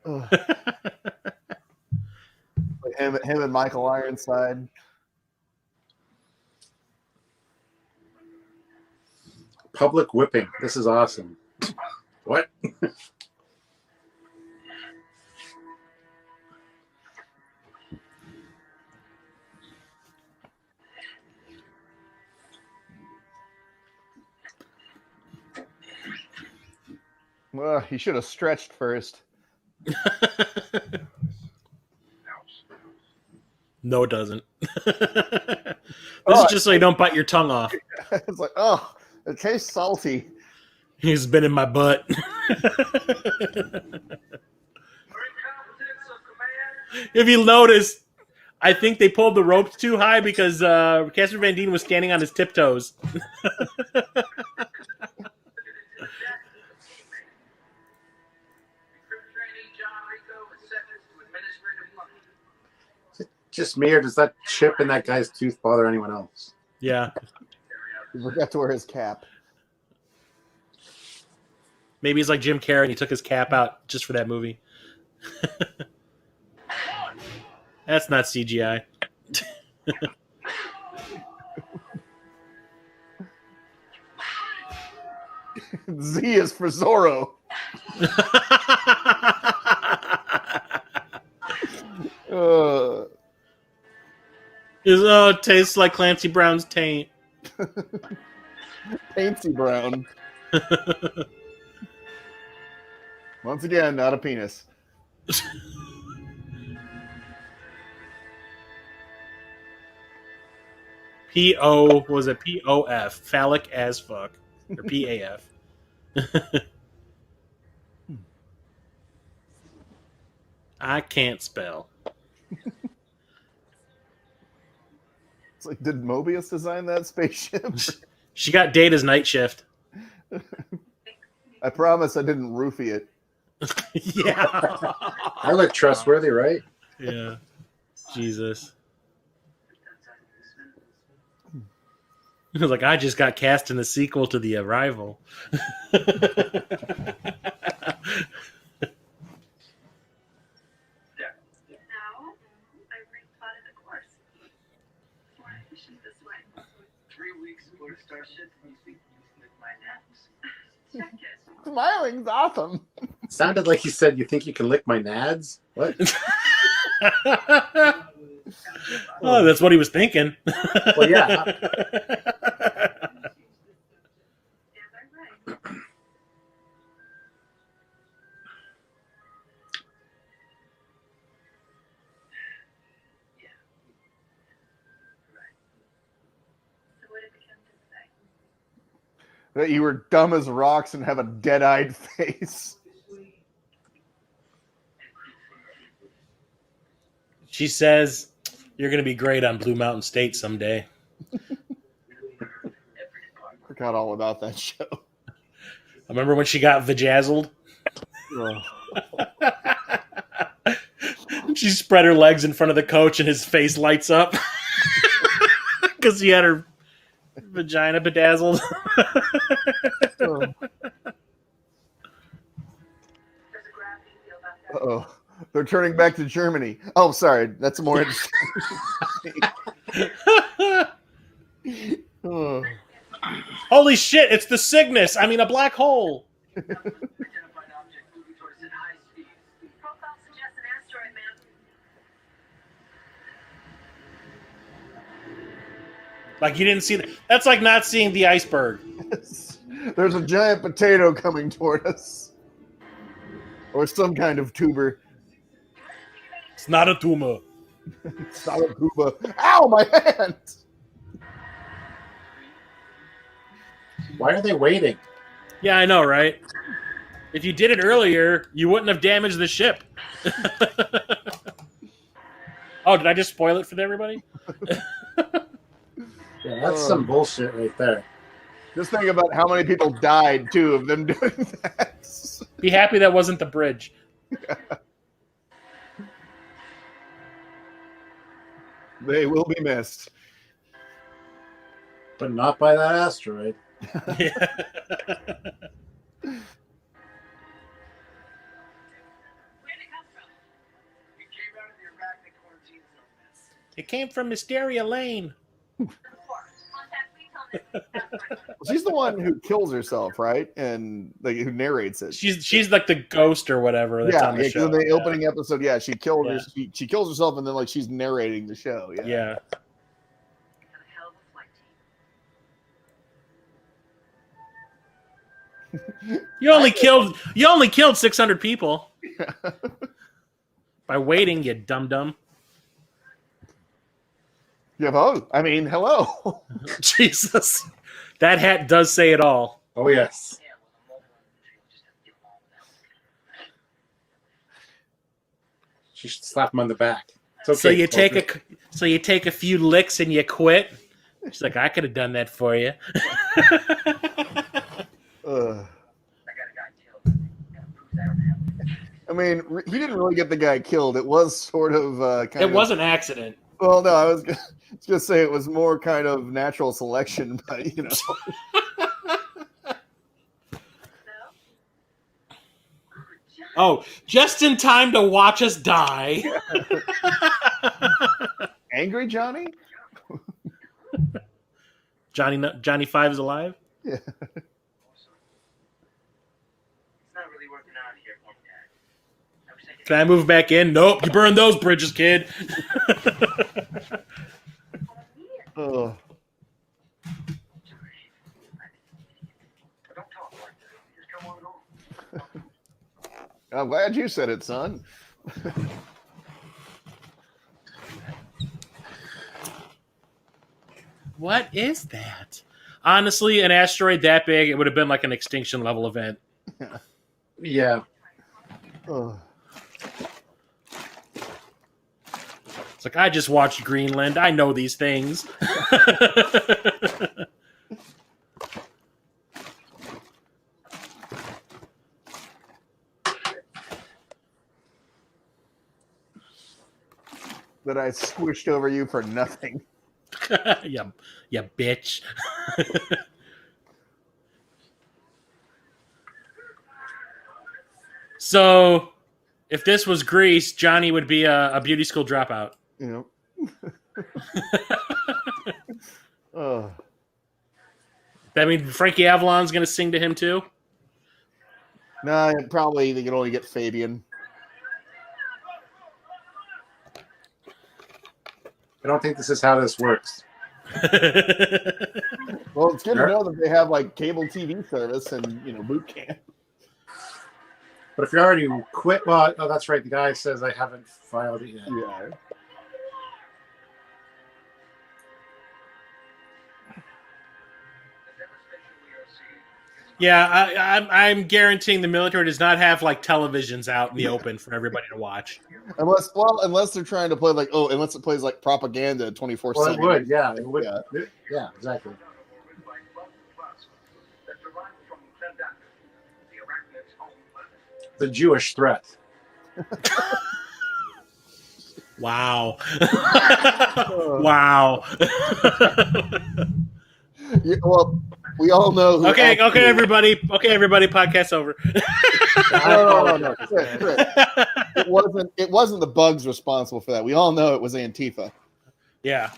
Like him and Michael Ironside. Public whipping. This is awesome. What? Well, he should have stretched first. No, it doesn't. This is just so you don't bite your tongue off. It's like, oh, it tastes salty. He's been in my butt. If you notice, I think they pulled the ropes too high because Casper Van Dien was standing on his tiptoes. Just me, or does that chip in that guy's tooth bother anyone else? Yeah. He forgot to wear his cap. Maybe he's like Jim Carrey and he took his cap out just for that movie. That's not CGI. Z is for Zorro. It tastes like Clancy Brown's taint. Paintsy Brown. Once again, not a penis. POF? Phallic as fuck. Or PAF. I can't spell. It's like, did Mobius design that spaceship? She got Data's night shift. I promise I didn't roofie it. Yeah. I look trustworthy, right? Yeah. Jesus. It was like, I just got cast in the sequel to The Arrival. Now, I've replotted a course. More efficient this way. 3 weeks for Starship, you think you can lick my naps? Check it. Smiling's awesome. Sounded like you said you think you can lick my nads. What? Oh, that's what he was thinking. Well, yeah. Am I right? that you were dumb as rocks and have a dead-eyed face. She says, "You're going to be great on Blue Mountain State someday." Forgot all about that show. I remember when she got vajazzled. Oh. She spread her legs in front of the coach and his face lights up because she had her vagina bedazzled. Uh-oh. They're turning back to Germany. Oh, sorry. That's more interesting. Oh. Holy shit, it's the Cygnus. I mean, a black hole. Profile suggests an asteroid, ma'am. Like, you didn't see that. That's like not seeing the iceberg. There's a giant potato coming toward us. Or some kind of tuber. It's not a tumor. It's not a tuber. Ow, my hand! Why are they waiting? Yeah, I know, right? If you did it earlier, you wouldn't have damaged the ship. Oh, did I just spoil it for everybody? Yeah, that's some bullshit right there. Just think about how many people died, too, of them doing that. Be happy that wasn't the bridge. They will be missed. But not by that asteroid. Yeah. Where did it come from? It came out of the arachnid quarantine zone, miss. It came from Mysteria Lane. She's the one who kills herself, right? And like who narrates it. She's like the ghost or whatever that's on the show. In the opening episode, she killed her. She kills herself, and then like she's narrating the show. Yeah. You only killed 600 people by waiting, you dum dum. Yeah, I mean, hello. Jesus, that hat does say it all. Oh yes. She should slap him on the back. It's okay, So you take a few licks and you quit. She's like, I could have done that for you. I mean, he didn't really get the guy killed. It was sort of It was an accident. Well, no, I was going to say it was more kind of natural selection, but you know. Oh, just in time to watch us die. Angry Johnny? Johnny Five is alive? Yeah. It's not really working out here, Dad. I wish I could. Can I move back in? Nope, you burned those bridges, kid. Oh. Don't talk like that. Just come on home. I'm glad you said it, son. What is that? Honestly, an asteroid that big, it would have been like an extinction level event. Yeah. Oh. It's like, I just watched Greenland. I know these things. That I squished over you for nothing. You bitch. So, if this was Greece, Johnny would be a beauty school dropout. You know. Oh. That mean Frankie Avalon's going to sing to him too? No, probably they can only get Fabian. I don't think this is how this works. Well, it's good to know that they have like cable TV service and boot camp. But if you already quit, well, oh, that's right. The guy says I haven't filed it yet. Yeah. The devastation we are seeing Yeah, I'm guaranteeing the military does not have like televisions out in the open for everybody to watch. Unless they're trying to play like unless it plays like propaganda 24/7. Well, it would, yeah, it would, Yeah. yeah, exactly. The Jewish threat. Wow. Wow. Yeah, well, we all know. Who Okay, actually- everybody. Okay, everybody. Podcast over. No. Chris. It wasn't the bugs responsible for that. We all know it was Antifa. Yeah.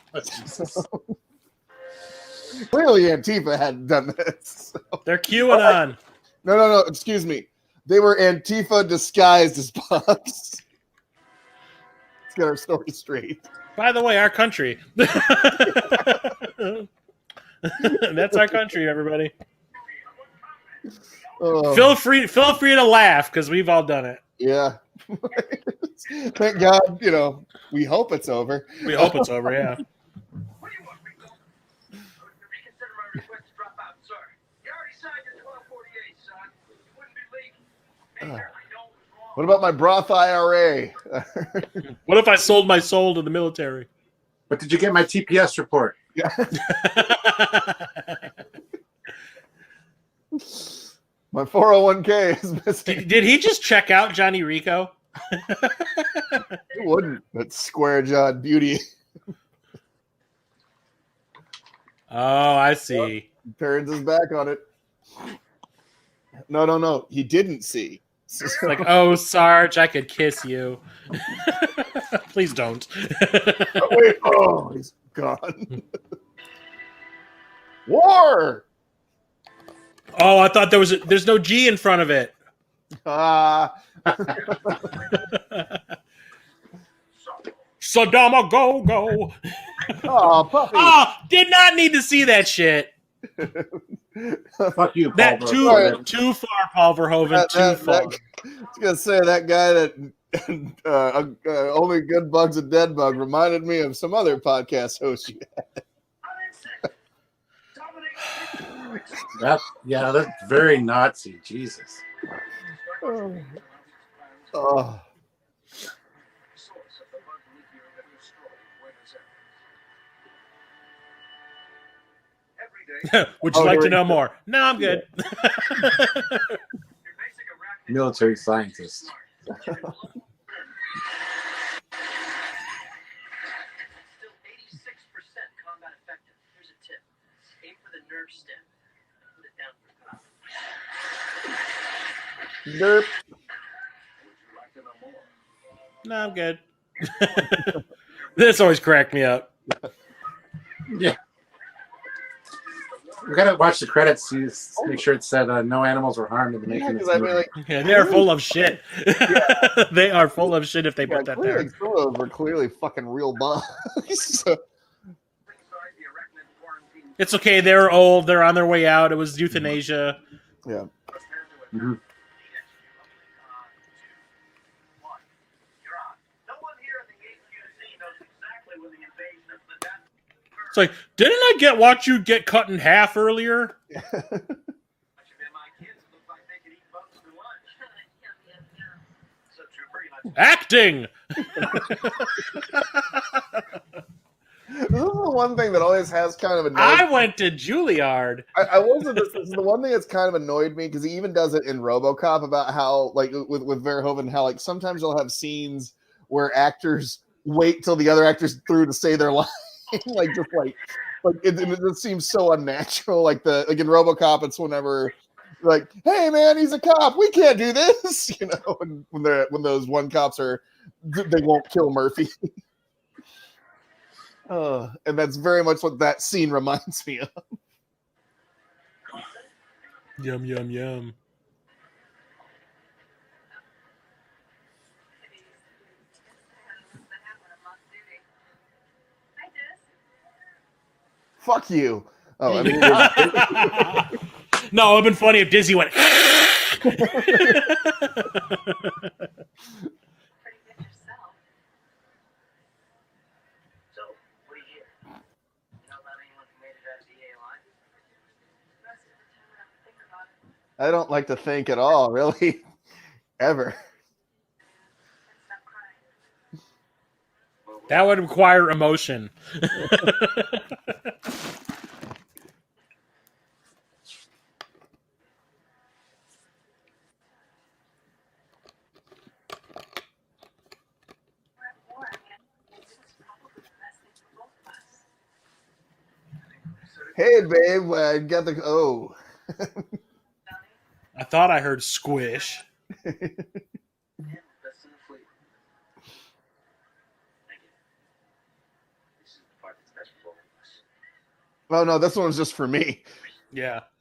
Clearly, Antifa hadn't done this. They're QAnon. No. Excuse me. They were Antifa disguised as bugs. Let's get our story straight. By the way, our country. That's our country, everybody. Feel free to laugh because we've all done it. Yeah. Thank God, we hope it's over. We hope it's over, yeah. What do you want, Rico? Reconsider my request to drop out, sir. You already signed your 1248, son. You wouldn't be legal. Mayor, I know it was wrong. What about my broth IRA? What if I sold my soul to the military? But did you get my TPS report? Yeah. My 401k is missing. Did he just check out Johnny Rico? Who wouldn't? That square jawed beauty. Oh, I see. Turns his back on it. No. He didn't see. It's like, oh, Sarge, I could kiss you. Please don't. Oh, wait. Oh, he's gone. War. Oh, I thought there's no G in front of it. Saddam, go. Oh, puppy. Oh, did not need to see that shit. Fuck you, Paul. That Verhoeven. too far, Paul Verhoeven. Too far. I was gonna say that guy that only good bug's a dead bug reminded me of some other podcast host you had. That's very Nazi. Jesus. Oh. Would you like to know more? No, I'm good. Military scientist. Still 86% combat effective. Here's a tip. Aim for the nerve stem. Put it down for Derp. No, I'm good. This always cracked me up. Yeah. We gotta watch the credits to make sure it said no animals were harmed in the making of this movie. Yeah, they are full of shit. They are full of shit if they put that there. Some of those were clearly fucking real bugs. So, It's okay. They're old. They're on their way out. It was euthanasia. yeah. Mhm. It's like, didn't I watch you get cut in half earlier? Acting. This is the one thing that always has kind of annoyed I went to Juilliard. I wasn't. This is the one thing that's kind of annoyed me because he even does it in RoboCop about how, like, with Verhoeven, how like sometimes they'll have scenes where actors wait till the other actors through to say their line, like it just seems so unnatural. Like in RoboCop, it's whenever like, hey man, he's a cop, we can't do this, when those one cops they won't kill Murphy. And that's very much what that scene reminds me of. Yum, yum, yum. Fuck you. Oh, I mean, no, it'd been funny if Dizzy went. Pretty good yourself. So, what do you hear? You know about anyone who made it out of the EA line? Most of the time I don't think about it. I don't like to think at all, really, ever. Stop crying. That would require emotion. We're at war. I mean, this is probably the best thing for both of us. Hey, babe, I got the I thought I heard squish. Best in the fleet. Thank you. This is the part that's best for both of us. Oh no, this one's just for me. Yeah. Wait,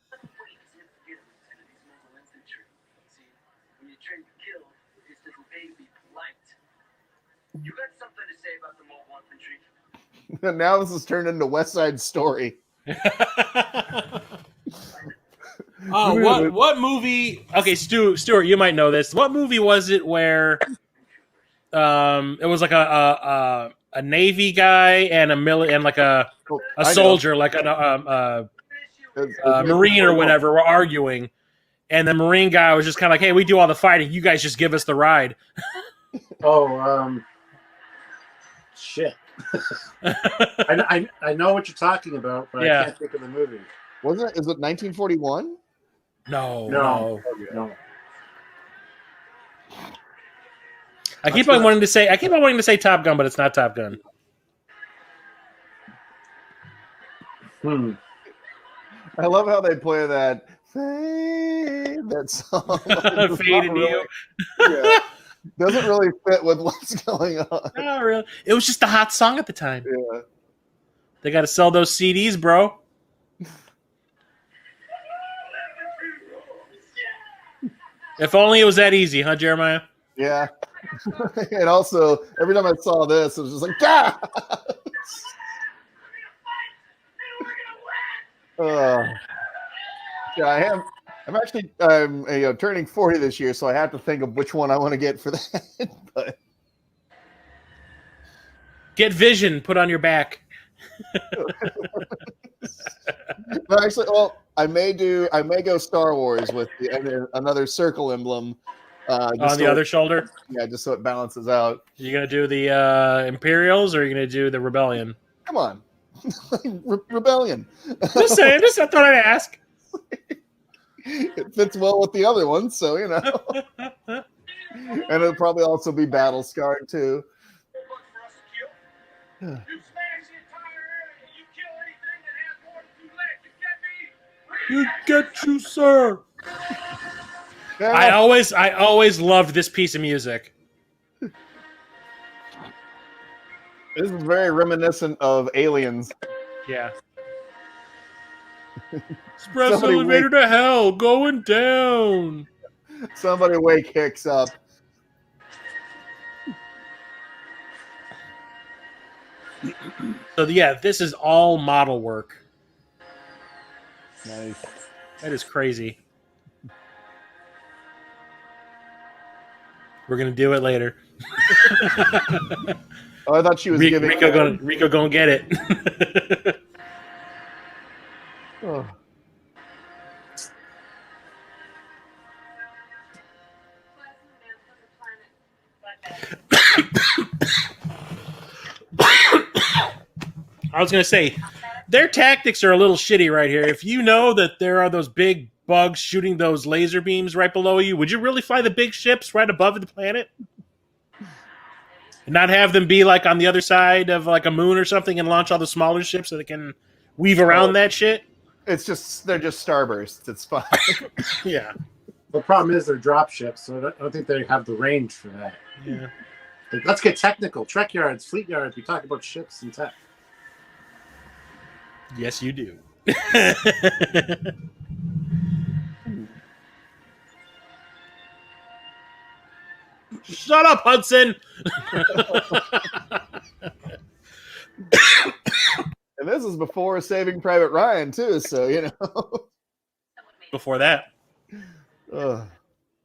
you have to forget it, Lieutenant. These mobile infantry. See, when you train to kill, it just doesn't pay to be polite. You got something to say about the mobile infantry? Now this has turned into West Side Story. Oh, what movie? Okay, Stuart, you might know this. What movie was it where it was like a Navy guy and like a soldier, like a Marine or whatever, were arguing, and the Marine guy was just kind of like, "Hey, we do all the fighting. You guys just give us the ride." Shit. I know what you're talking about, but Yeah. I can't think of the movie. Wasn't it? Is it 1941? No. No. I keep on wanting to say Top Gun, but it's not Top Gun. I love how they play that song. Fade into you. Yeah. Doesn't really fit with what's going on. Not really. It was just a hot song at the time. Yeah. They got to sell those CDs, bro. If only it was that easy, huh, Jeremiah? Yeah. And also, every time I saw this, it was just like, ah! Yeah, I'm turning 40 this year, so I have to think of which one I want to get for that. But Get Vision put on your back. no, actually, well, I may go Star Wars with another circle emblem On the other shoulder? Yeah, just so it balances out. You going to do the Imperials or are you going to do the Rebellion? Come on. Rebellion. Just saying. I thought I'd ask. It fits well with the other one, so you know. And it'll probably also be battle scarred too. You smash the entire area. You kill anything that has more than 2 legs. You get me? You get you, sir. I always loved this piece of music. This is very reminiscent of Aliens. Yeah. Express elevator to hell, going down. Somebody wake Hicks up. So yeah, this is all model work. Nice. That is crazy. We're gonna do it later. Oh, I thought she was giving Rico gonna get it. Oh. I was gonna say, their tactics are a little shitty right here. If you know that there are those big bugs shooting those laser beams right below you, would you really fly the big ships right above the planet? And not have them be like on the other side of like a moon or something and launch all the smaller ships so they can weave around that shit? They're just starbursts. It's fine. Yeah. The problem is they're drop ships, so I don't think they have the range for that. Yeah. Let's get technical. Trekyards, fleet yards. We talk about ships and tech. Yes, you do. Shut up, Hudson. And this is before Saving Private Ryan too, so you know. Before that, Ugh.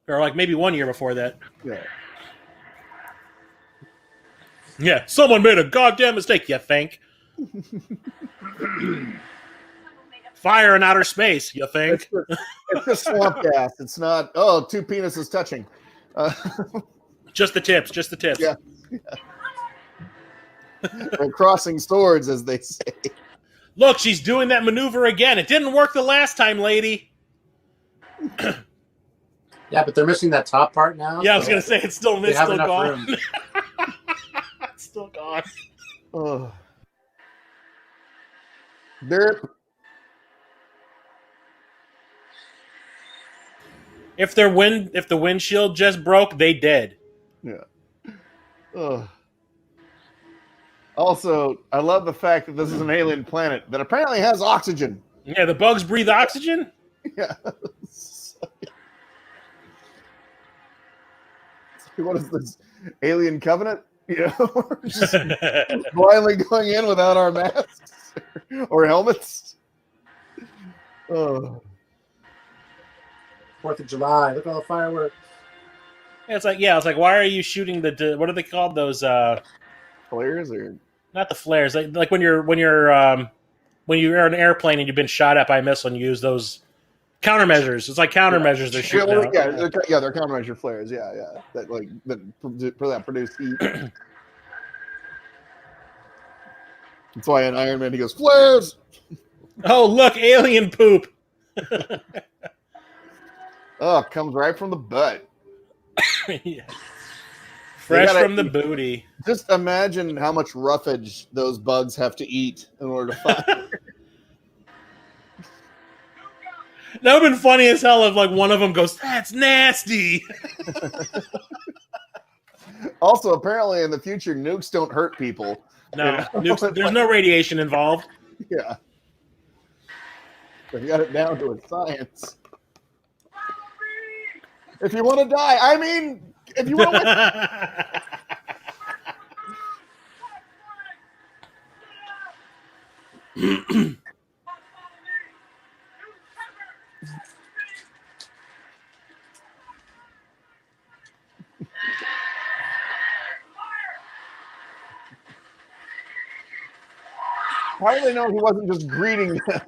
or like maybe 1 year before that. Yeah. Yeah, someone made a goddamn mistake. You think? Fire in outer space, you think? It's just swamp gas. It's not. Oh, two penises touching. Just the tips. Just the tips. Yeah. Or crossing swords, as they say. Look, she's doing that maneuver again. It didn't work the last time, lady. Yeah, but they're missing that top part now. Yeah, I was gonna say it's still They have enough gone. room. It's still gone. Oh. Derp. If the windshield just broke, they dead. Yeah. Ugh. Also, I love the fact that this is an alien planet that apparently has oxygen. Yeah, the bugs breathe oxygen. Yeah. What is this? Alien covenant? You know, we're just blindly going in without our masks or helmets. Oh. 4th of July. Look at all the fireworks. It's like why are you shooting the what are they called, those Flares or not the flares, like when you're in an airplane and you've been shot at by a missile and you use those countermeasures. It's like countermeasures they're shooting out. they're countermeasure flares. Yeah, that produce heat. That's why in Iron Man he goes flares. Oh, look, alien poop. Oh, it comes right from the butt. Yeah. Fresh from the booty. Just imagine how much roughage those bugs have to eat in order to fire. That would have been funny as hell if like one of them goes, "That's nasty." Also, apparently in the future, nukes don't hurt people. No, nukes, there's no radiation involved. Yeah. They got it down to a science. If you want to die, I mean, if you want to. How do they know he wasn't just greeting them?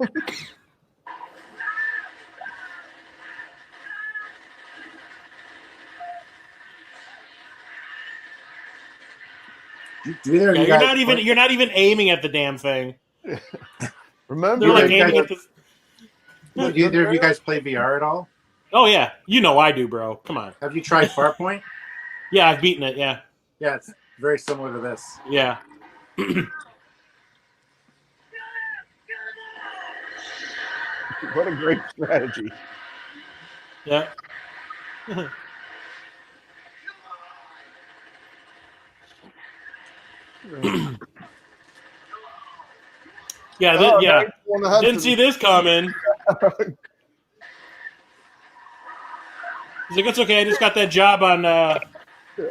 You're not even aiming at the damn thing. Remember, They're like aiming at the. Do either of you guys play VR at all? Oh yeah, you know I do, bro. Come on. Have you tried Farpoint? Yeah, I've beaten it. Yeah. Yeah, it's very similar to this. Yeah. What a great strategy. Yeah. Yeah. Didn't see this coming. He's like, it's okay. I just got that job on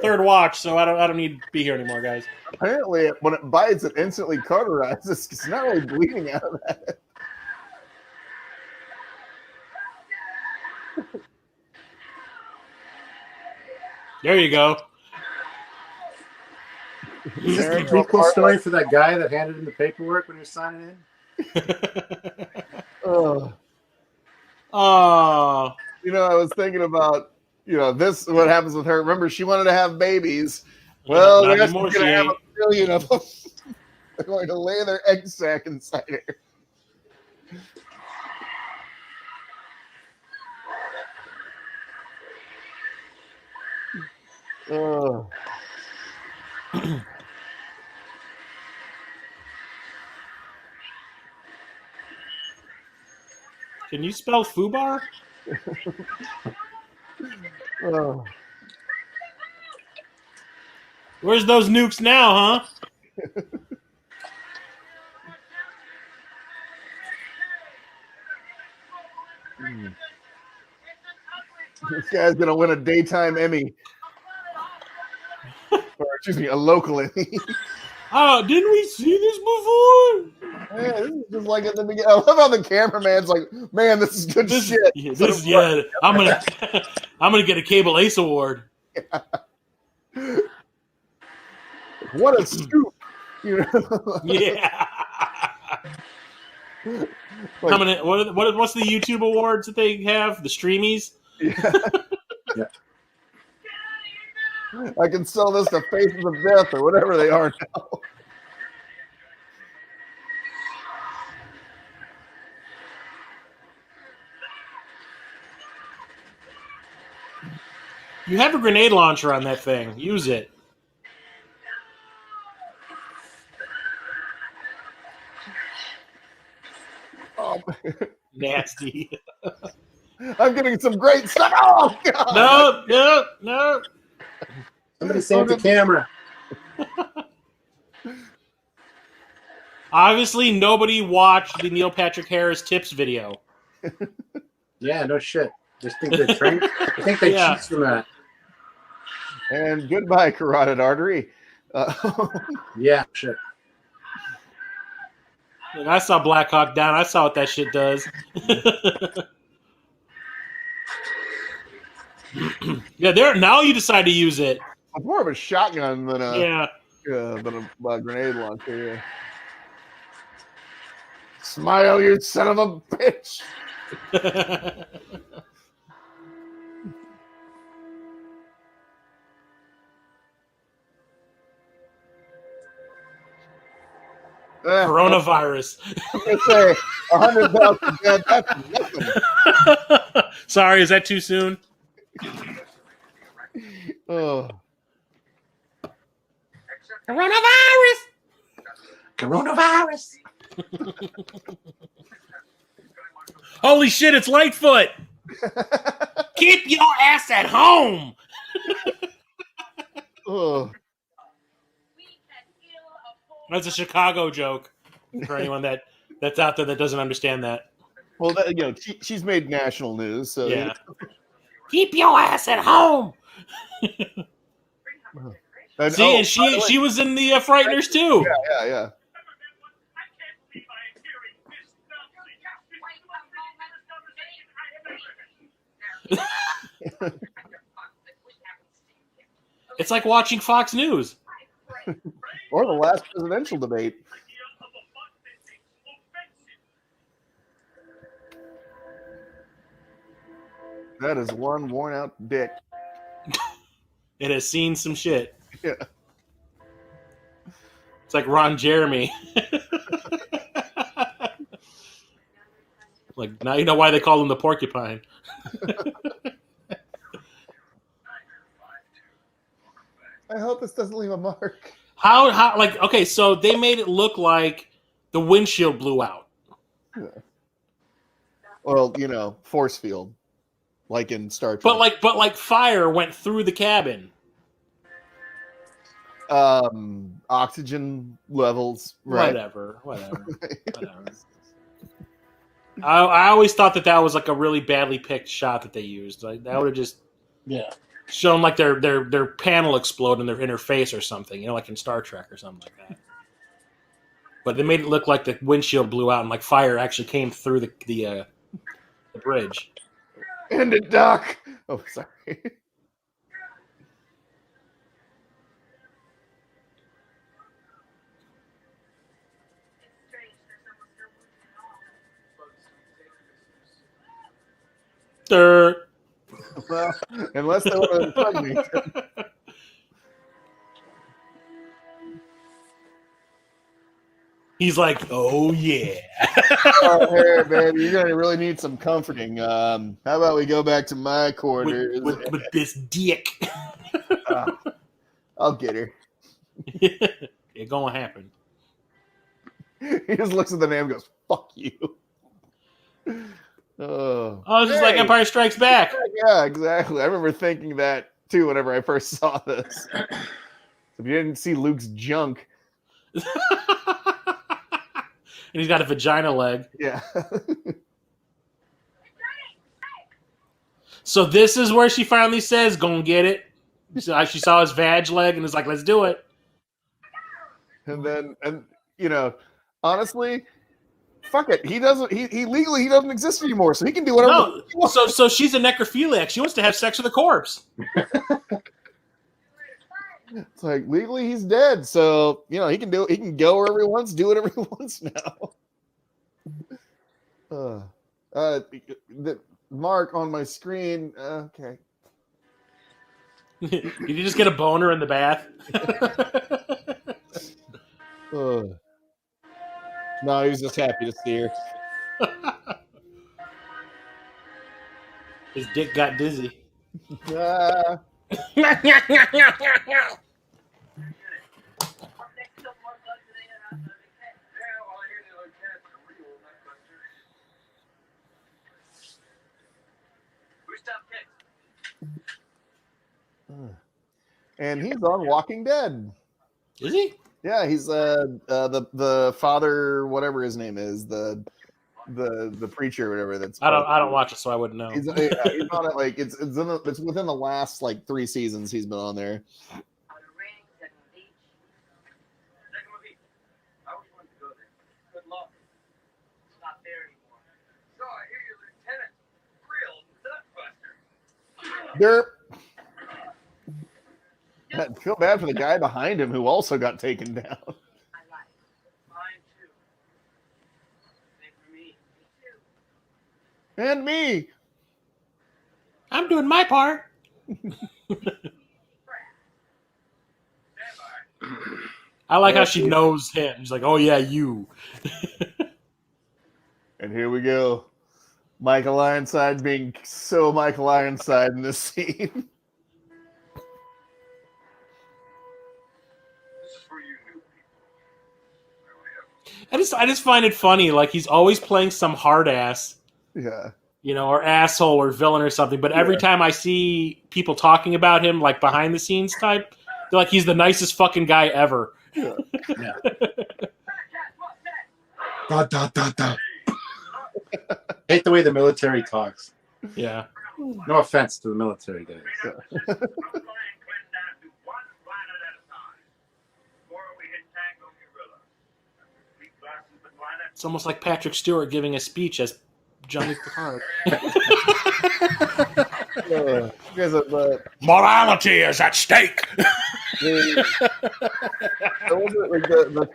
third watch, so I don't need to be here anymore, guys. Apparently, when it bites, it instantly cauterizes. It's not really bleeding out of that. There you go. Is this the prequel story for that guy that handed in the paperwork when he was signing in? Oh. You know, I was thinking about, this, what happens with her. Remember, she wanted to have babies. Well, they're going to have 1 million of them. They're going to lay their egg sac inside her. Oh. Can you spell foobar? Oh. Where's those nukes now, huh? This guy's going to win a daytime Emmy. Or, excuse me, a local Emmy. Oh, didn't we see this before? Yeah, this is just like at the beginning. I love how the cameraman's like, "Man, this is good shit." I'm gonna get a Cable Ace Award. What a scoop! You know? Yeah. How many? What's the YouTube awards that they have? The Streamies. Yeah. Yeah. I can sell this to Faces of Death or whatever they are now. You have a grenade launcher on that thing. Use it. Oh, Nasty. I'm getting some great stuff. Oh, God. No. Somebody save the camera. Obviously, nobody watched the Neil Patrick Harris tips video. Yeah, no shit. Just think they're trained. I think they Yeah. cheat from that. And goodbye, carotid artery. Yeah, shit. Look, I saw Black Hawk Down. I saw what that shit does. Yeah, there. Now you decide to use it. It's more of a shotgun than a Yeah. grenade launcher. Yeah. Smile, you son of a bitch. Coronavirus. I'm gonna say 100,000 dead. That's nothing. Sorry, is that too soon? Oh. Coronavirus. Holy shit, it's Lightfoot! Keep your ass at home! Oh. That's a Chicago joke for anyone that's out there that doesn't understand that. Well, she's made national news, so Yeah. Keep your ass at home! And, See, and she was in the Frighteners too. Yeah. It's like watching Fox News. Or the last presidential debate. That is one worn out dick. It has seen some shit. Yeah. It's like Ron Jeremy. Like, now you know why they call him the porcupine. I hope this doesn't leave a mark. How like, okay, so they made it look like the windshield blew out. Yeah. Well, force field, like in Star Trek. But like fire went through the cabin. Oxygen levels, right? Whatever. I always thought that was like a really badly picked shot that they used. Like that would have just shown like their panel explode in their face or something, like in Star Trek or something like that. But they made it look like the windshield blew out and like fire actually came through the bridge. And a duck. Oh, sorry. Dirt. Well, unless they want to impregnate him. He's like, oh yeah. Oh, hey, baby, you're gonna really need some comforting. How about we go back to my quarters with this dick? I'll get her. It gonna happen. He just looks at the name and goes, "Fuck you." Oh, This is like Empire Strikes Back. Yeah, exactly. I remember thinking that too whenever I first saw this. If you didn't see Luke's junk, And he's got a vagina leg. yeah. So this is where she finally says, "Gonna get it." So she saw his vag leg and is like, "Let's do it." And honestly, fuck it. He doesn't. He legally doesn't exist anymore, so he can do whatever. No, he wants. so she's a necrophiliac. She wants to have sex with a corpse. It's like legally he's dead, so he can do. He can go wherever he wants, do whatever he wants now. The mark on my screen. Okay. Did you just get a boner in the bath? No, he was just happy to see her. His dick got dizzy. Uh, and he's on Walking Dead. Is he? Yeah, he's the father, whatever his name is, the preacher, or whatever. That's I don't watch it, so I wouldn't know. He's on it, like it's within the last like 3 seasons he's been on there. Derp. I feel bad for the guy behind him who also got taken down. And me. I'm doing my part. I like how she knows him. She's like, oh yeah, you. And here we go. Michael Ironside being so Michael Ironside in this scene. I just find it funny. Like he's always playing some hard ass. Yeah. You know, or asshole or villain or something. But every time I see people talking about him, like behind the scenes type, they're like, he's the nicest fucking guy ever. Yeah. Hate the way the military talks. Yeah. No offense to the military guys. Yeah. It's almost like Patrick Stewart giving a speech as Johnny Picard. Morality is at stake. The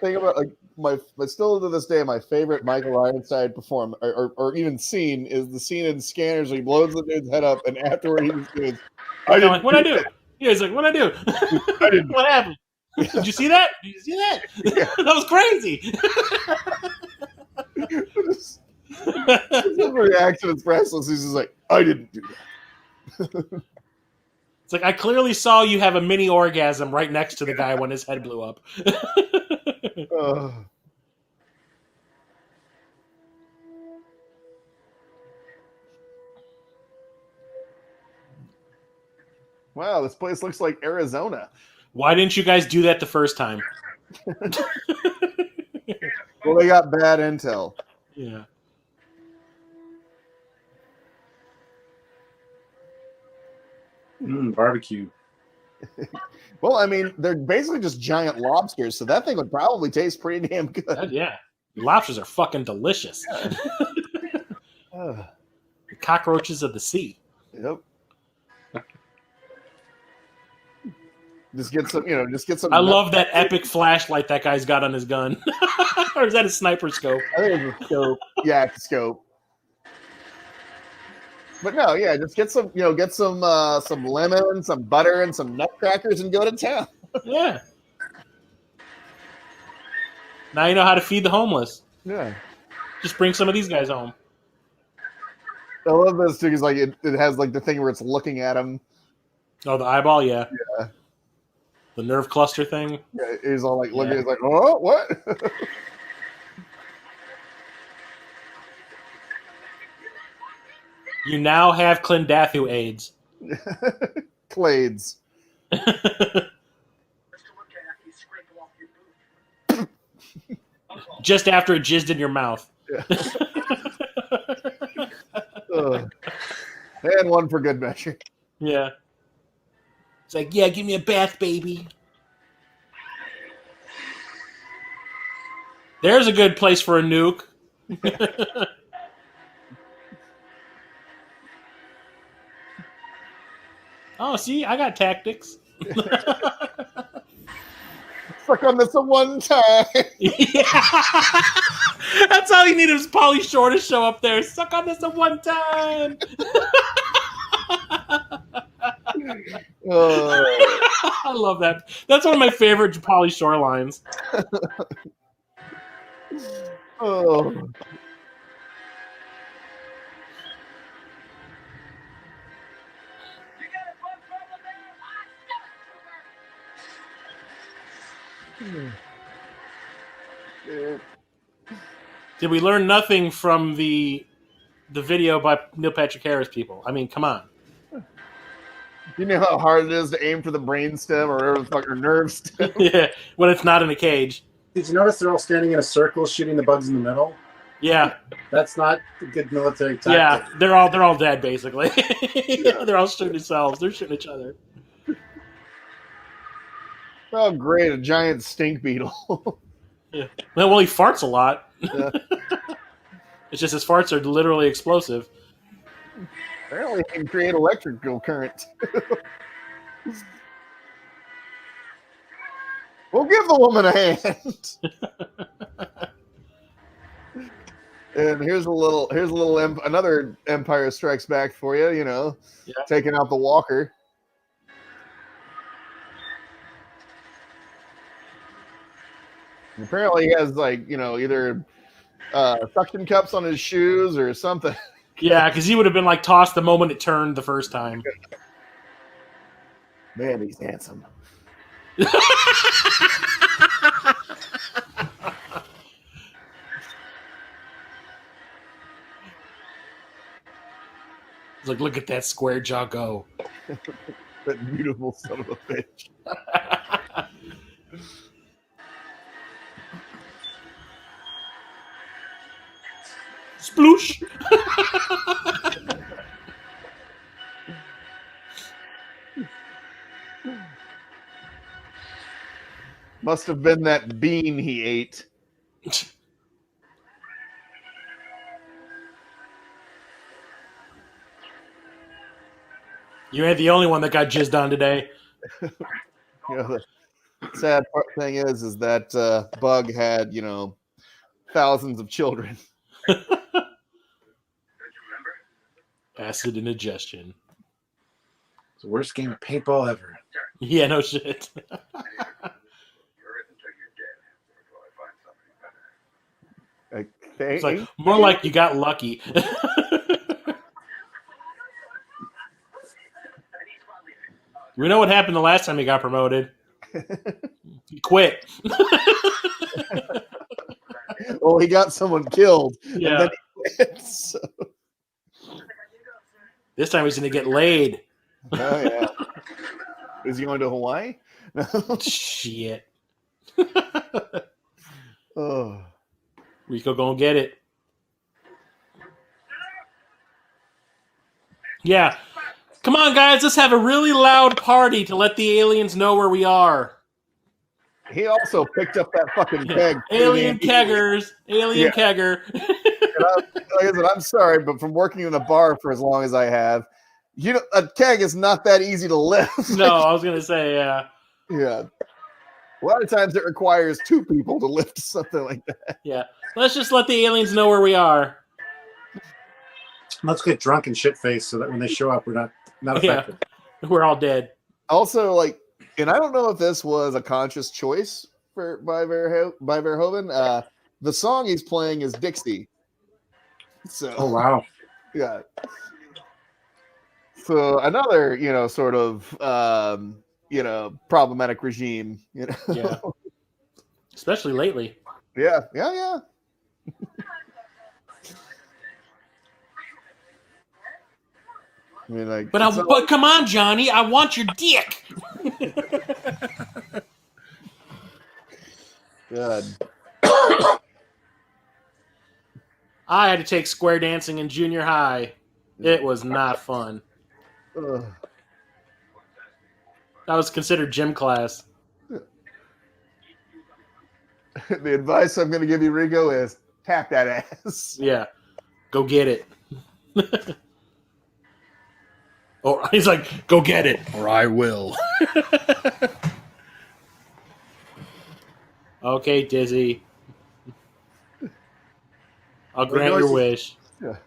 thing about but still to this day, my favorite Michael Ironside performance or even scene is the scene in Scanners where he blows the dude's head up, and afterward he just goes, like, "What I do?" Yeah, he's like, "What I do? What happened? Did you see that? Did you see that? Yeah. That was crazy." His reaction is priceless. He's just like, I didn't do that. It's like, I clearly saw you have a mini orgasm right next to the guy when his head blew up. Wow, this place looks like Arizona. Why didn't you guys do that the first time? Well, they got bad intel. Yeah. Barbecue. Well, I mean, they're basically just giant lobsters, so that thing would probably taste pretty damn good. Yeah. Lobsters are fucking delicious. The cockroaches of the sea. Yep. Just get some. I love that epic flashlight that guy's got on his gun. Or is that a sniper scope? I think it's a scope. Yeah, it's a scope. But no, yeah, just get some lemon, some butter, and some nutcrackers, and go to town. Yeah. Now you know how to feed the homeless. Yeah. Just bring some of these guys home. I love this too, because like it has like the thing where it's looking at him. Oh, the eyeball, yeah. Yeah. The nerve cluster thing. Yeah, he's all like looking. Yeah. He's like, oh, what? You now have Clendathu AIDS. Clades. Just after it jizzed in your mouth. Yeah. And one for good measure. Yeah. It's like, yeah, give me a bath, baby. There's a good place for a nuke. Oh, see, I got tactics. Suck on this one time. Yeah. That's all you need is Pauly Shore to show up there. Suck on this at one time. I love that. That's one of my favorite Pauly Shore lines. Oh. You got a bug problem there? Did we learn nothing from the video by Neil Patrick Harris people? I mean, come on. You know how hard it is to aim for the brainstem or whatever the fuck, or nerve stem? Yeah, when it's not in a cage. Did you notice they're all standing in a circle shooting the bugs in the middle? Yeah, That's not a good military tactic. yeah, they're all dead basically. They're all shooting themselves. They're shooting each other. Oh, great, a giant stink beetle. Yeah. Well, he farts a lot. Yeah. It's just his farts are literally explosive. Apparently, he can create electrical current. We'll give the woman a hand. And here's a little another Empire Strikes Back for you. You know, taking out the walker. And apparently, he has like either suction cups on his shoes or something. Yeah, because he would have been like tossed the moment it turned the first time. Man, he's handsome. It's like, look at that square jaw go. That beautiful son of a bitch. Sploosh! Must have been that bean he ate. You ain't the only one that got jizzed on today. The sad thing is that Bug had, thousands of children. Don't you remember? Acid indigestion. It's the worst game of paintball ever. Yeah, no shit. You're it until you're dead. Until I find somebody better. It's like more like you got lucky. We know what happened the last time he got promoted. He quit. Well, he got someone killed. Yeah. And then he quit, so. This time he's going to get laid. Oh, yeah. Is he going to Hawaii? Shit. Oh. Rico gonna get it. Yeah. Come on, guys. Let's have a really loud party to let the aliens know where we are. He also picked up that fucking keg. Alien keggers. Alien kegger. Like I said, I'm sorry, but from working in a bar for as long as I have, a keg is not that easy to lift. No, I was going to say, yeah. Yeah. A lot of times it requires two people to lift something like that. Yeah. Let's just let the aliens know where we are. Let's get drunk and shit faced so that when they show up, we're not affected. Yeah. We're all dead. Also, and I don't know if this was a conscious choice by Verhoeven. The song he's playing is Dixie. So, Oh, wow. Yeah. So another, sort of, problematic regime. Yeah. Especially lately. Yeah. I mean, but come on, Johnny, I want your dick. God. I had to take square dancing in junior high. It was not fun. Ugh. That was considered gym class. The advice I'm going to give you, Rico, is tap that ass. Yeah. Go get it. Or he's like, go get it, or I will. Okay, Dizzy. I'll grant your wish.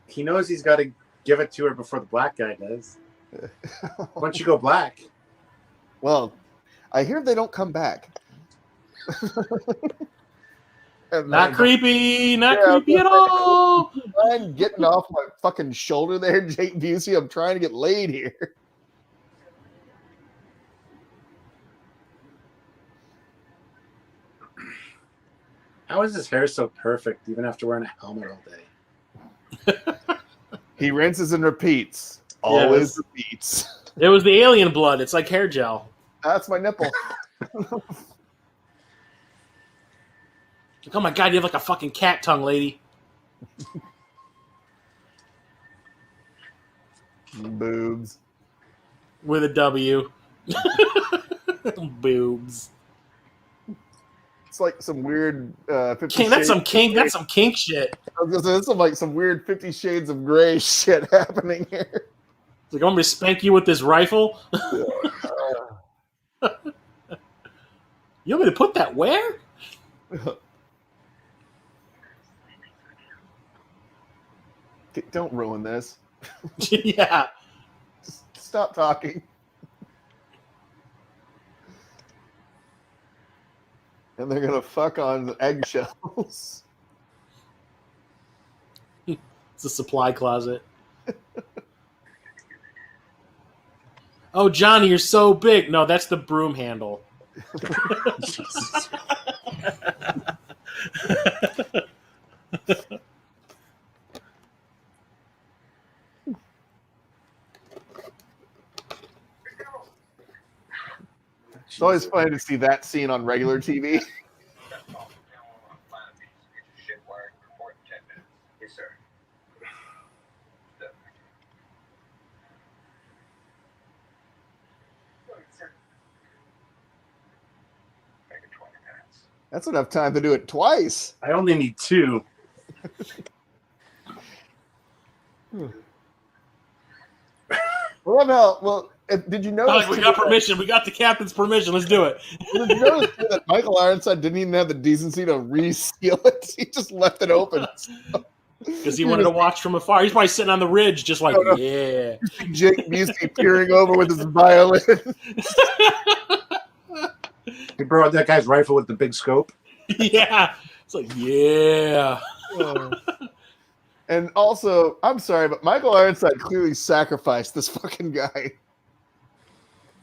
He knows he's got to give it to her before the black guy does. Once you go black. Well, I hear they don't come back. Not creepy. Not creepy at all. I'm getting off my fucking shoulder there, Jake Busey. I'm trying to get laid here. How is his hair so perfect even after wearing a helmet all day? He rinses and repeats. Always repeats. It was the alien blood. It's like hair gel. That's my nipple. Oh my god, you have like a fucking cat tongue, lady. Boobs. With a W. Boobs. It's like some weird 50 King, that's Shades some kink. of That's some kink shit. I was gonna say, some weird 50 Shades of Grey shit happening here. It's like, I'm gonna spank you with this rifle. You want me to put that where? Don't ruin this. Yeah. Just stop talking. And they're gonna fuck on eggshells. It's a supply closet. Oh, Johnny, you're so big. No, that's the broom handle. It's always funny to see that scene on regular TV. Yes, sir. Make it 20 minutes. That's enough time to do it twice. I only need 2. Did you notice? We got permission. We got the captain's permission. Let's do it. Did you notice that Michael Ironside didn't even have the decency to reseal it? He just left it open. Because he wanted to watch from afar. He's probably sitting on the ridge just like, yeah. Jake Busey peering over with his violin. He brought that guy's rifle with the big scope. Yeah. It's like, yeah. And also, I'm sorry, but Michael Ironside clearly sacrificed this fucking guy.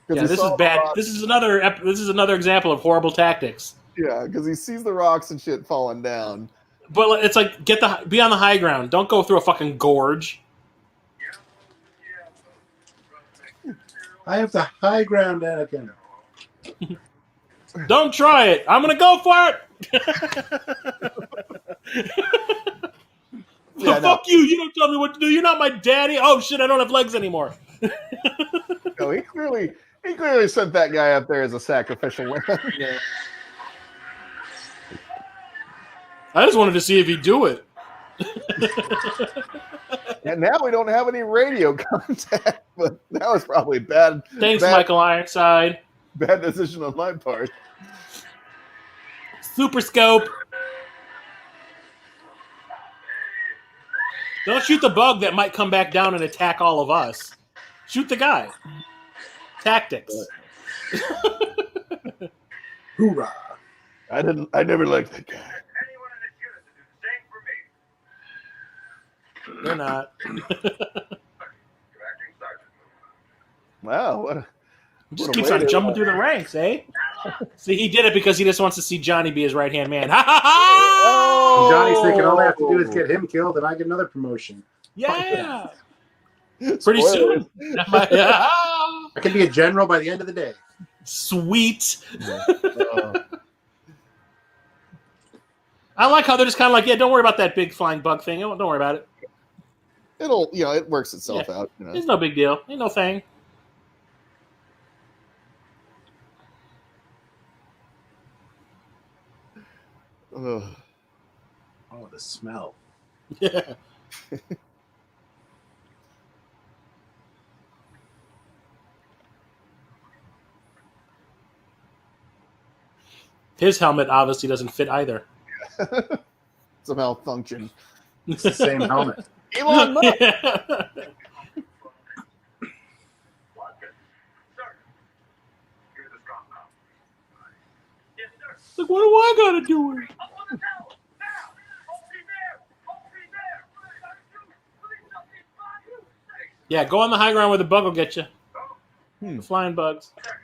Yeah, this is bad. This is another example of horrible tactics. Yeah, because he sees the rocks and shit falling down. But it's like, be on the high ground. Don't go through a fucking gorge. I have the high ground, Anakin. Don't try it. I'm gonna go for it. Yeah, fuck you. You don't tell me what to do. You're not my daddy. Oh shit, I don't have legs anymore. No, he clearly sent that guy up there as a sacrificial lamb. Yeah. I just wanted to see if he'd do it. And now we don't have any radio contact, but that was probably bad. Thanks, Michael Ironside. Bad decision on my part. Super scope. Don't shoot the bug that might come back down and attack all of us. Shoot the guy. Tactics. Hoorah! I never liked that guy. Anyone in this unit to do the same for me. They're not. Your acting sergeant. Wow, what Just a keeps way on to- jumping through the ranks, eh? See, he did it because he just wants to see Johnny be his right-hand man. Ha ha ha! And Johnny's thinking all I have to do is get him killed and I get another promotion. Yeah! Pretty Spoilers. soon. Yeah. I can be a general by the end of the day. Sweet. I like how they're just kind of like, yeah, don't worry about that big flying bug thing. Don't worry about it. It works itself out. You know. It's no big deal. Ain't no thing. Ugh. Oh, the smell. Yeah. His helmet obviously doesn't fit either. It's a malfunction. It's the same helmet. Elon Musk. Here's the strong now. Yes, sir. Like, what do I gotta do with it? Up on the tower. Now. Hold me there. Hold me there. Please don't be flying. Yeah, go on the high ground where the bug will get you. Hmm. The flying bugs. This place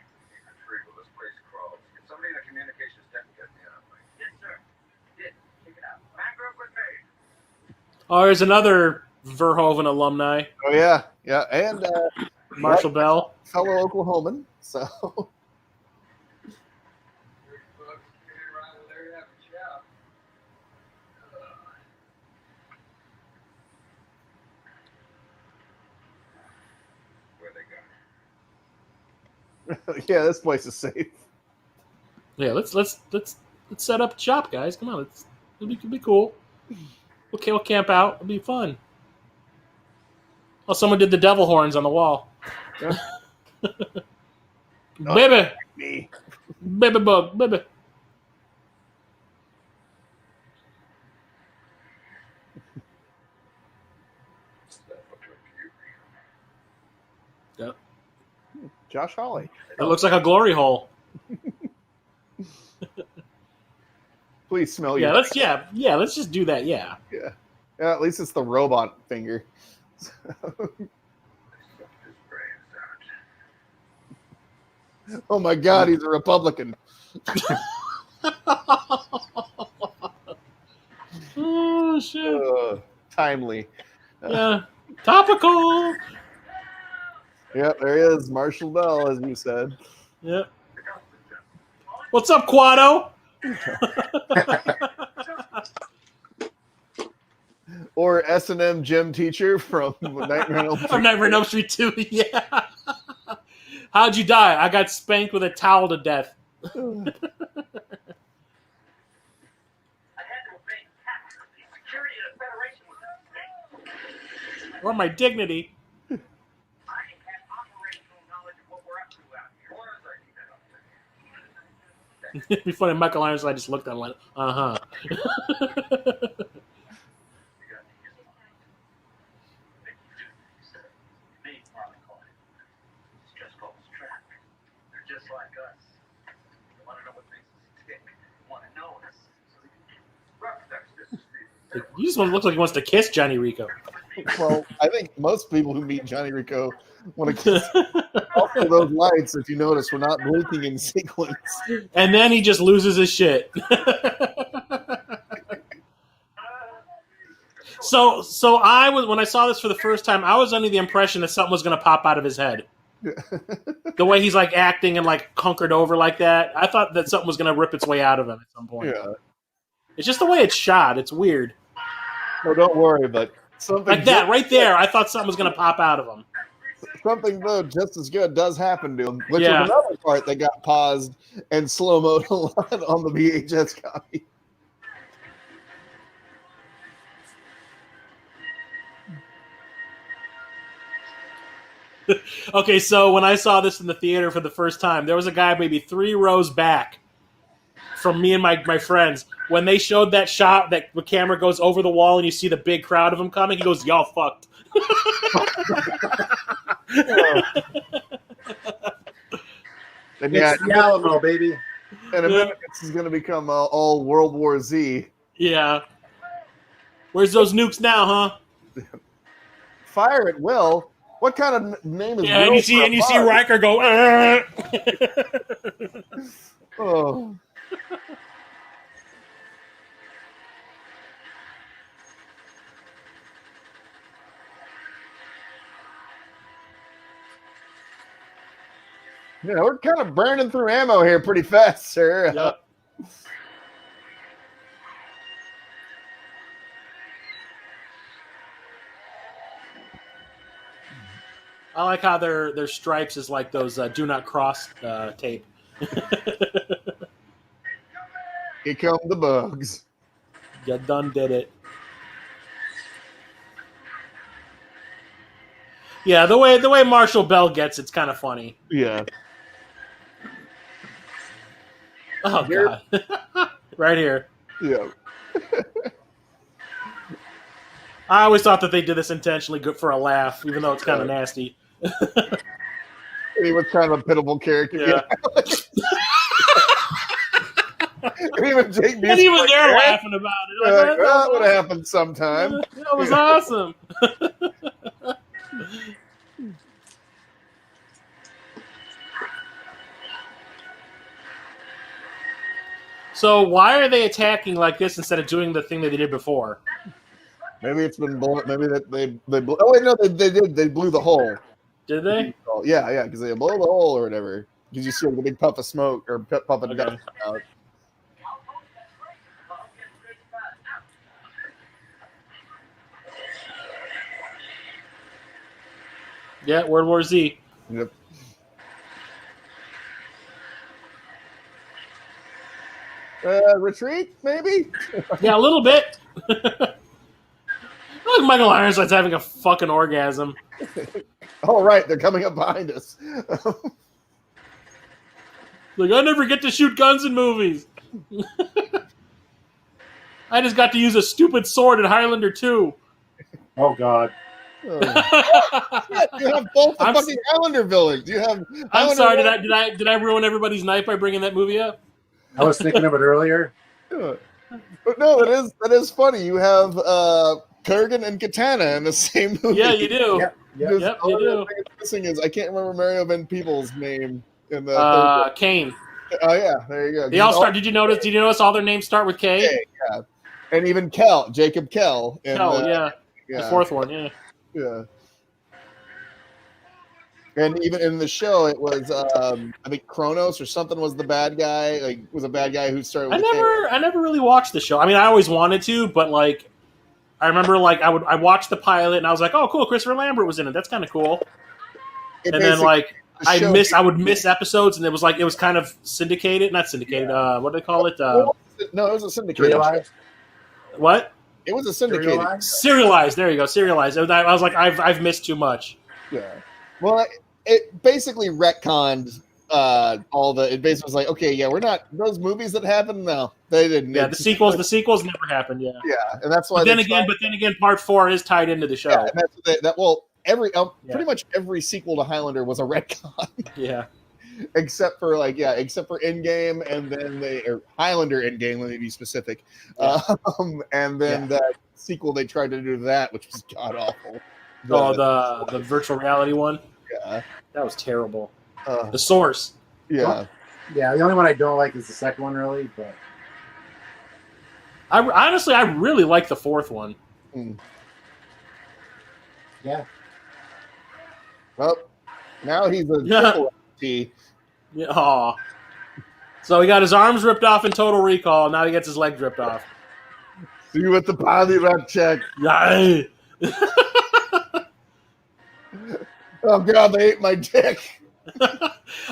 crawls. Can somebody in the communications desk get me out? Yes, sir. Yes. Check it out. Mangrove with me. Oh, there's another Verhoeven alumni, Oh yeah, yeah, and Marshall Bell. fellow Oklahoman. So Where they go? yeah, this place is safe. Yeah, let's set up shop, guys. Come on, it'll be cool. We'll camp out. It'll be fun. Oh, someone did the devil horns on the wall. Yeah. Baby, Me. baby bug, baby. Yep. Josh Hawley. It looks like a glory hole. Please smell Yeah, your. let's just do that. Yeah. Yeah. Yeah, at least it's the robot finger. Oh my God, he's a Republican. Oh shit. Timely. Yeah. Topical. Yeah, there he is, Marshall Bell, as you said. Yep. What's up, Quado? Or S&M gym teacher from Nightmare on Elm Street. From Nightmare on Elm Street 2, yeah. How'd you die? I got spanked with a towel to death. I had to obey Casper. The security of the Federation was at stake. Or my dignity. I have operational knowledge of what we're up to out here. Or as I keep it up. It'd be funny. Michael Irons, I just looked at him and went, uh-huh. Just like us. They want to know what makes us tick. They want to know us. So they can rough sex this street. You just look like he wants to kiss Johnny Rico. Well, I think most people who meet Johnny Rico want to kiss. Also, those lights, if you notice, were not blinking in sequence. And then he just loses his shit. So I was, when I saw this for the first time, I was under the impression that something was going to pop out of his head. The way he's like acting and like hunkered over like that, I thought that something was going to rip its way out of him at some point. Yeah. It's just the way it's shot. It's weird. No, don't worry, but something Like that right there, I thought something was going to pop out of him. Something though just as good does happen to him, which Yeah. was another part that got paused and slow-moed a lot on the VHS copy. Okay, so when I saw this in the theater for the first time, there was a guy maybe 3 rows back from me and my friends. When they showed that shot that the camera goes over the wall and you see the big crowd of them coming, he goes, "Y'all fucked." And yeah, It's the Alamo, baby. in a minute, this is going to become all World War Z. Yeah. Where's those nukes now, huh? Fire at will. What kind of name is? Yeah, and Will you see for a bug? Riker go. "Arr!" Oh. Yeah, we're kind of burning through ammo here pretty fast, sir. Yep. I like how their stripes is like those "Do Not Cross" tape. Here come the bugs. You done did it. Yeah, the way Marshall Bell gets it's kind of funny. Yeah. Oh Here. god, right here. Yeah. I always thought that they did this intentionally, good for a laugh, even though it's kind of nasty. He was kind of a pitiable character. Yeah. And even Jake And he was like, there "Eh?" laughing about it. Like, that would happen sometime. That was awesome. So why are they attacking like this instead of doing the thing that they did before? Maybe it's been blown. Maybe that they blew. Oh wait, no, they did. They blew the hole. Did they? Yeah, because they blow the hole or whatever. Because you see like a big puff of smoke or puff of dust out. Yeah, World War Z. Yep. Retreat, maybe? Yeah, a little bit. Look, Michael Ironside's having a fucking orgasm. Oh, right, they're coming up behind us. Like, I never get to shoot guns in movies. I just got to use a stupid sword in Highlander 2. Oh God. You have both the fucking Highlander villains. You have. I'm sorry. Did I ruin everybody's night by bringing that movie up? I was thinking of it earlier. Yeah. But no, that is funny. You have Kurgan and Katana in the same movie. Yeah, you do. Yep. Yep, you do. The thing that's missing is I can't remember Mario Van Peebles' name in the. Third Kane. Oh yeah, there you go. They all start. Did you notice all their names start with K? Yeah, and even Jacob Kell. Yeah. The fourth one. Yeah. Yeah. And even in the show, it was I think Kronos or something was the bad guy. Like was a bad guy who started. I never really watched the show. I mean, I always wanted to, but like, I remember like I watched the pilot and I was like, oh cool, Christopher Lambert was in it. That's kind of cool. And then like I would miss episodes, and it was kind of syndicated, not syndicated. Yeah. What do they call it? No, it was a syndicated. What? It was a syndicated. Serialized. There you go. Serialized. I was like, I've missed too much. Yeah. Well, it basically retconned all the. It basically was like, okay, yeah, we're not those movies that happened. No, they didn't. Yeah, the sequels never happened. Yeah. Yeah, and that's why. But then again, part 4 is tied into the show. Yeah, and pretty much every sequel to Highlander was a retcon. Yeah. Except for Endgame, and then Highlander Endgame, let me be specific. Yeah. And then that sequel they tried to do to that, which was god awful. The virtual reality one. Yeah, that was terrible. The Source. Yeah, well, yeah. The only one I don't like is the second one, really. But I really like the fourth one. Yeah. Well, now he's a triple T. Yeah. Aw. So he got his arms ripped off in Total Recall. Now he gets his legs ripped off. See you at the body rap check. Yeah. Oh god, they ate my dick.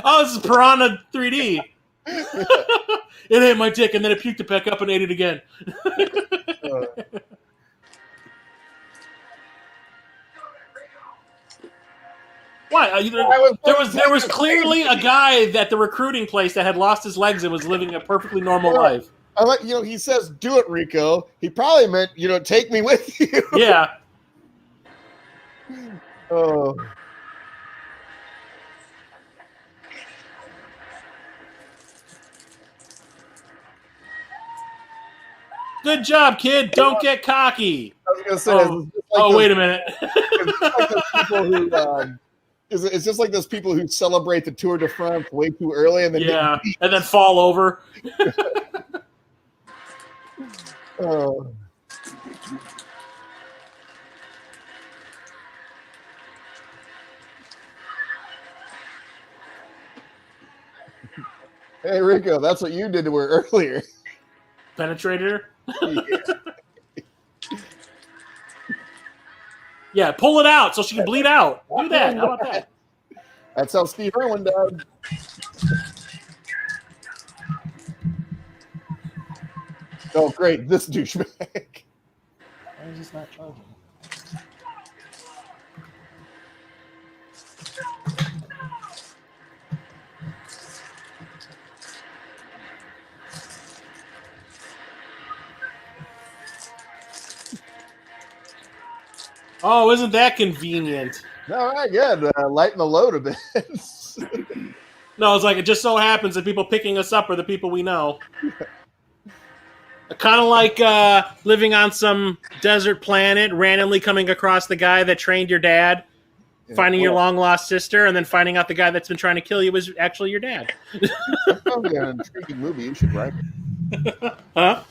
Oh, this is Piranha 3D. It ate my dick, and then it puked it back up and ate it again. Why? There was clearly a guy at the recruiting place that had lost his legs and was living a perfectly normal life. I like, he says, "Do it, Rico." He probably meant, take me with you. Yeah. Oh. Good job, kid. Don't get cocky. I was gonna say. Wait a minute. It's just like those people who celebrate the Tour de France way too early and then and then fall over. Oh. Hey Rico, that's what you did to her earlier. Penetrated her? Yeah, pull it out so she can bleed out. Do that. How about that? That's how Steve Irwin died. Oh, great. This douchebag. Why is this not charging? Oh, isn't that convenient? All right, good. Lighten the load a bit. No, it's like it just so happens that people picking us up are the people we know. Kind of like living on some desert planet, randomly coming across the guy that trained your dad, finding your long-lost sister, and then finding out the guy that's been trying to kill you was actually your dad. That sounds like an intriguing movie. You should write it. Huh?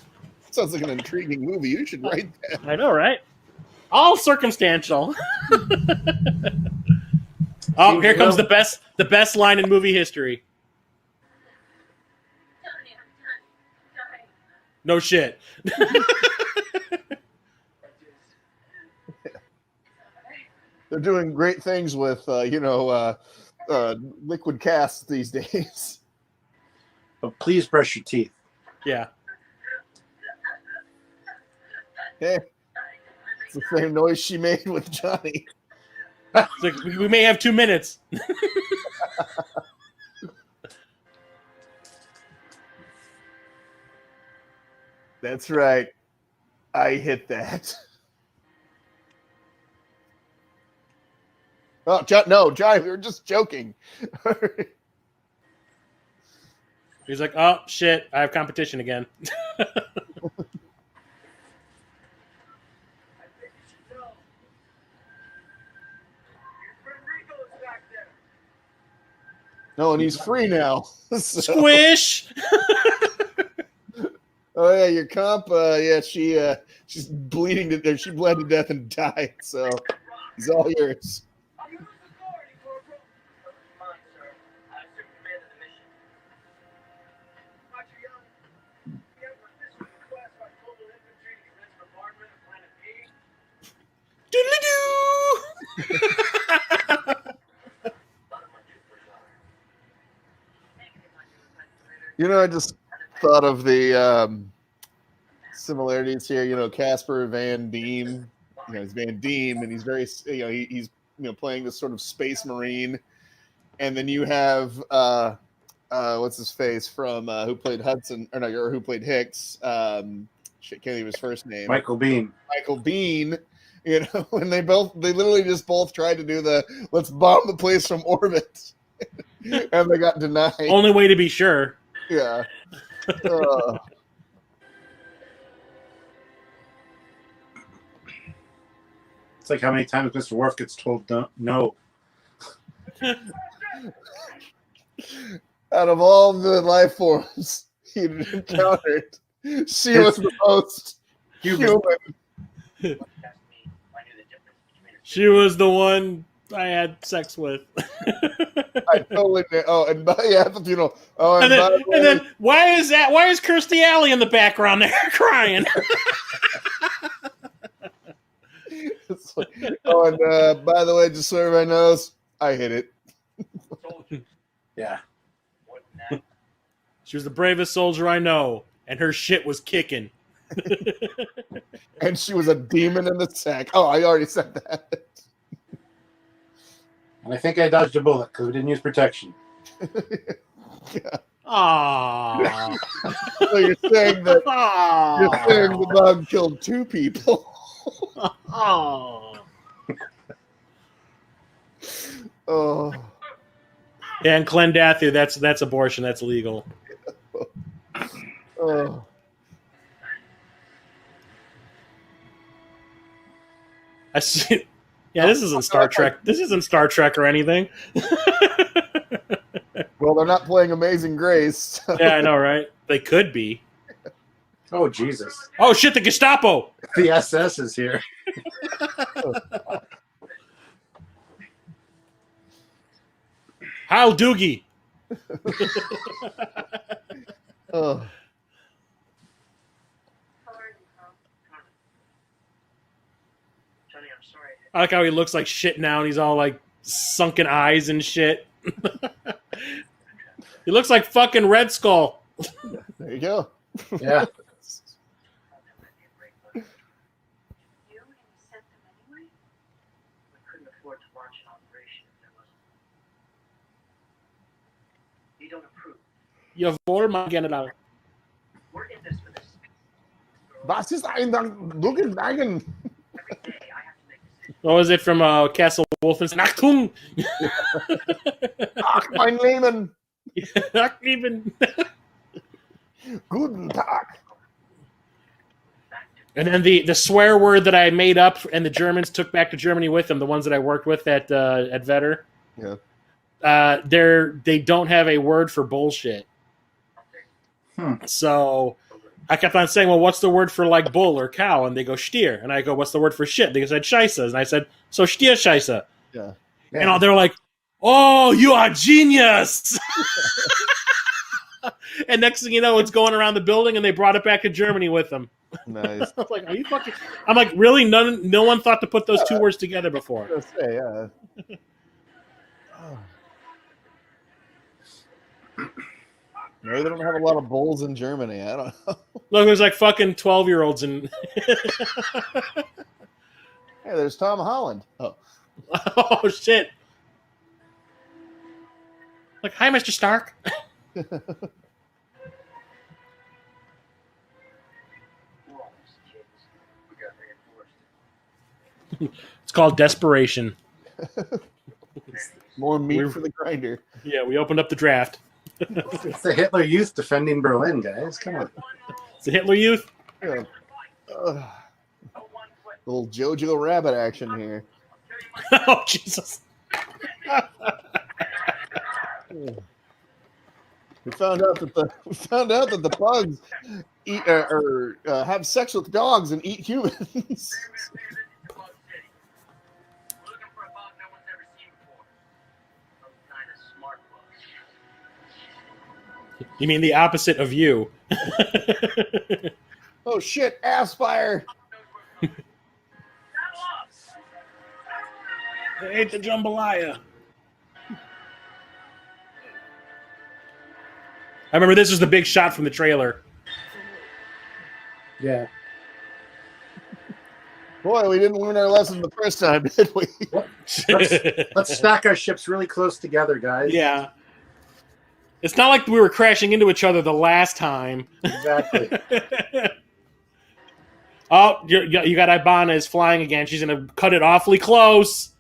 Sounds like an intriguing movie. You should write that. I know, right? All circumstantial. Oh, here comes the best line in movie history. No shit. They're doing great things with, liquid casts these days. But please brush your teeth. Yeah. Hey, it's the same noise she made with Johnny. It's like, we may have 2 minutes. That's right. I hit that. Oh, no, Johnny, we were just joking. He's like, oh, shit, I have competition again. No, and he's free now. So. Squish! Oh yeah, your comp. She's bleeding to death. She bled to death and died. So he's all yours. Doodly-doo! I just thought of the similarities here. Casper Van Dien. He's Van Dien, and he's very. He's playing this sort of space marine, and then you have what's his face from who played Hudson or who played Hicks. Can't think of his first name. Michael Biehn. Michael Biehn. And they literally just both tried to do the let's bomb the place from orbit, and they got denied. Only way to be sure. Yeah. It's like how many times Mr. Worf gets told no. Out of all the life forms he encountered, she was the most human. She was the one I had sex with. I totally did. Oh, and then why is that? Why is Kirstie Alley in the background there crying? It's like, and by the way, just so everybody knows, I hit it. Yeah. She was the bravest soldier I know, and her shit was kicking. And she was a demon in the sack. Oh, I already said that. And I think I dodged a bullet because we didn't use protection. Yeah. Aww. So you're saying that the bug killed 2 people. Aww. Oh. Yeah, and Clendathu, that's abortion. That's legal. Oh. I see. Yeah, this isn't Star Trek. This isn't Star Trek or anything. Well, they're not playing Amazing Grace. So. Yeah, I know, right? They could be. Oh, Jesus. Oh, shit, the Gestapo! The SS is here. Heil Doogie! Oh. I like how he looks like shit now, and he's all like sunken eyes and shit. He looks like fucking Red Skull. There you go. Yeah. You vor my general. Was ist ein Dugenwagen? What was it from Castle Wolfenstein? Achtung! Ach, mein Leben. Even. Guten Tag. And then the swear word that I made up and the Germans took back to Germany with them, the ones that I worked with at Vetter. Yeah. They don't have a word for bullshit. So I kept on saying, well, what's the word for like bull or cow? And they go stier. And I go, what's the word for shit? They said scheisse. And I said, so stier scheisse. Yeah. And they're like, oh, you are genius. And next thing you know, it's going around the building and they brought it back to Germany with them. Nice. I was like, are you fucking... I'm like, really? No one thought to put those two words together before. Yeah. Maybe they don't have a lot of bulls in Germany. I don't know. Look, there's like fucking 12-year-olds in... Hey, there's Tom Holland. Oh. Oh, shit. Like, hi, Mr. Stark. It's called desperation. More meat for the grinder. Yeah, we opened up the draft. It's the Hitler Youth defending Berlin, guys. Come on. It's the Hitler Youth. Yeah. Little Jojo Rabbit action here. Oh, Jesus. We found out that the bugs eat or have sex with dogs and eat humans. You mean the opposite of you? Oh shit! Ass fire! They ate the jambalaya. I remember this was the big shot from the trailer. Yeah. Boy, we didn't learn our lesson the first time, did we? Let's stack our ships really close together, guys. Yeah. It's not like we were crashing into each other the last time. Exactly. Oh, you got Ibana is flying again. She's gonna cut it awfully close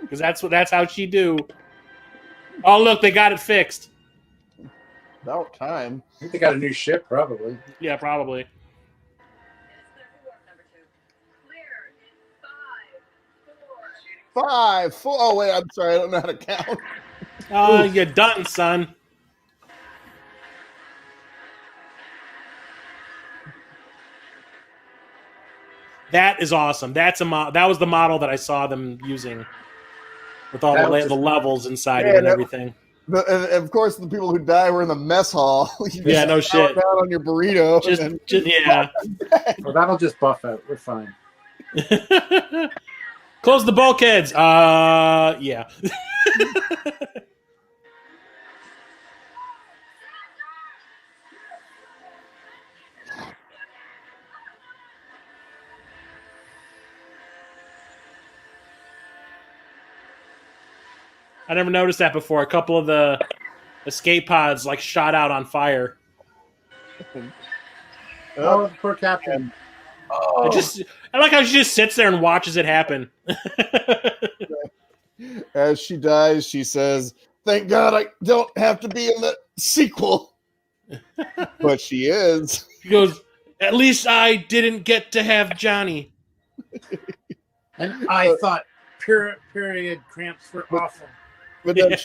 because that's how she do. Oh, look, they got it fixed. About time. I think they got a new ship, probably. Yeah, probably. Five, four. Oh wait, I'm sorry, I don't know how to count. You're done, son. That is awesome. That was the model that I saw them using with all the levels inside it and everything. Of course, the people who die were in the mess hall. Yeah, no shit. Down on your burrito. Yeah. Well, that'll just buff out. We're fine. Close the bulkheads. Yeah. I never noticed that before. A couple of the escape pods like shot out on fire. Oh, poor captain. Oh. I like how she just sits there and watches it happen. As she dies, she says, "Thank God I don't have to be in the sequel." But she is. She goes, "At least I didn't get to have Johnny." And I thought period cramps were awful. But then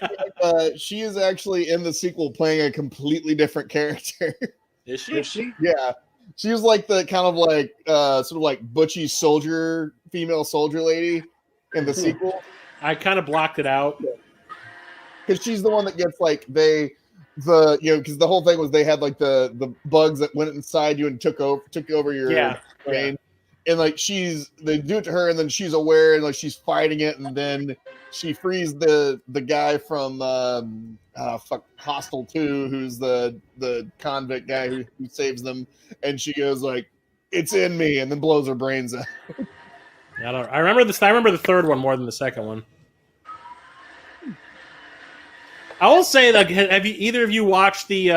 she is actually in the sequel playing a completely different character. Is she? Is she? Yeah. She was like the kind of like sort of like butchy soldier, female soldier lady in the sequel. I kind of blocked it out. Because she's the one that gets like because the whole thing was they had like the bugs that went inside you and took over your brain. And like they do it to her and then she's aware and like she's fighting it and then she frees the guy from Hostel 2, who's the convict guy who saves them, and she goes like, "It's in me," and then blows her brains out. I remember this. I remember the third one more than the second one. I will say, like, have either of you watched the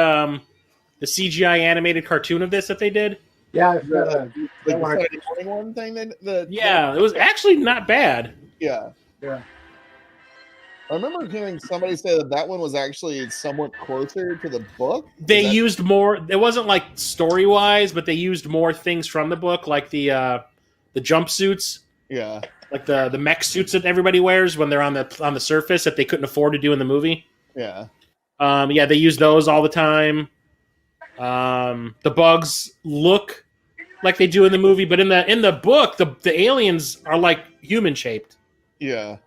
CGI animated cartoon of this that they did? Yeah, I've got a like the Saturday morning one thing. Yeah, it was actually not bad. Yeah. I remember hearing somebody say that one was actually somewhat closer to the book. They used more. It wasn't like story wise, but they used more things from the book, like the jumpsuits. Yeah. Like the mech suits that everybody wears when they're on the surface that they couldn't afford to do in the movie. Yeah. Yeah, they use those all the time. The bugs look like they do in the movie, but in the book, the aliens are like human shaped. Yeah.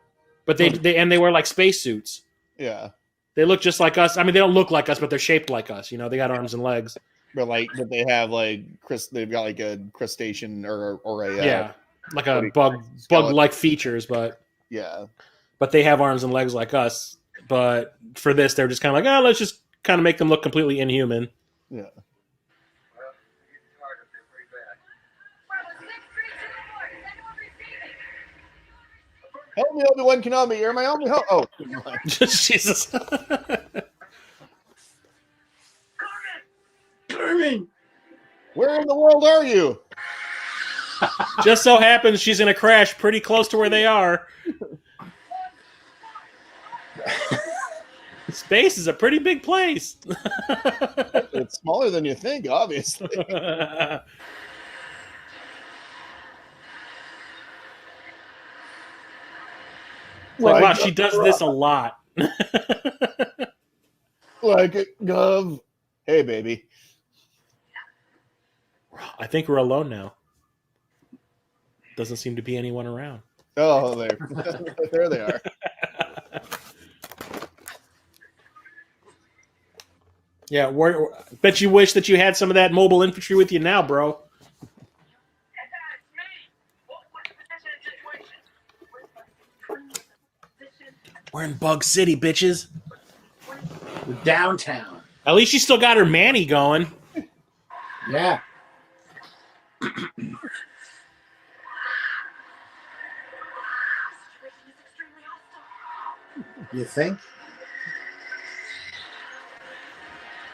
But they wear like spacesuits. Yeah. They look just like us. I mean, they don't look like us, but they're shaped like us. You know, they got arms and legs. But they have they've got like a crustacean or a like a bug-like features, but they have arms and legs like us. But for this, they're just kind of like, let's just kind of make them look completely inhuman. Yeah. Help me, Obi-Wan Kenobi. You're my only hope. Oh, Jesus. Carmen! Where in the world are you? Just so happens she's in a crash pretty close to where they are. Space is a pretty big place. It's smaller than you think, obviously. Like, wow, she does this a lot. Like it, Gov. Hey, baby. I think we're alone now. Doesn't seem to be anyone around. Oh, there they are. Yeah, bet you wish that you had some of that mobile infantry with you now, bro. We're in Bug City, bitches. We're downtown. At least she still got her Manny going. Yeah. You think?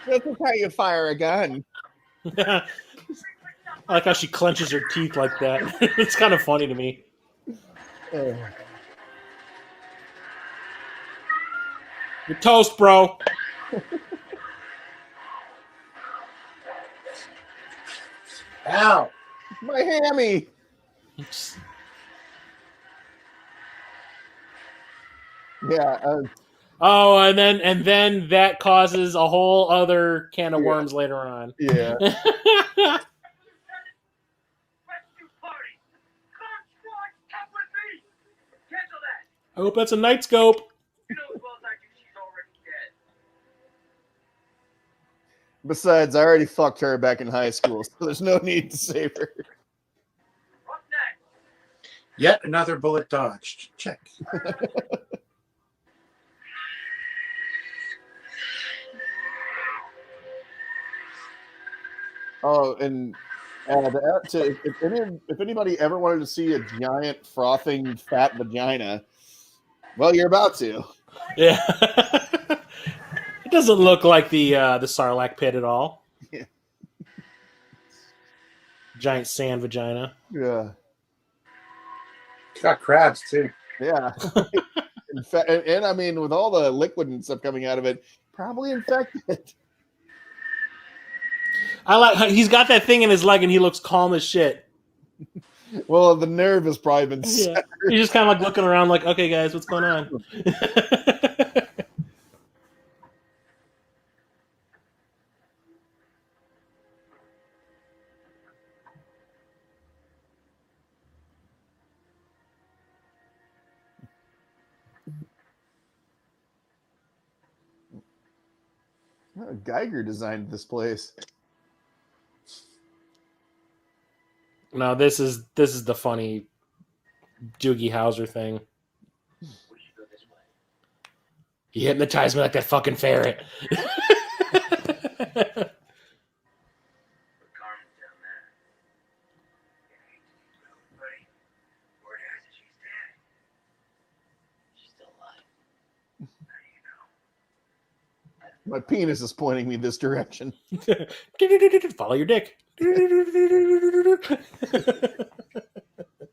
This is how you fire a gun. I like how she clenches her teeth like that. It's kind of funny to me. You're toast, bro. Ow! My hammy. Yeah. Oh, and then that causes a whole other can of worms later on. Yeah. I hope that's a night scope. You know as well as I do, she's already dead. Besides, I already fucked her back in high school, so there's no need to save her. Up next. Yet another bullet dodged. Check. Oh, and if anybody ever wanted to see a giant frothing fat vagina, well, you're about to. Yeah. It doesn't look like the Sarlacc pit at all. Yeah. Giant sand vagina. Yeah. It's got crabs too. Yeah. And I mean, with all the liquid and stuff coming out of it, probably infected. I like how he's got that thing in his leg and he looks calm as shit. Well, the nerve has probably been Yeah. severed. He's just kind of like looking around like, okay, guys, what's going on? Oh, Geiger designed this place. No, this is the funny Doogie Howser thing. He hypnotized me like that fucking ferret. My penis is pointing me this direction. Follow your dick.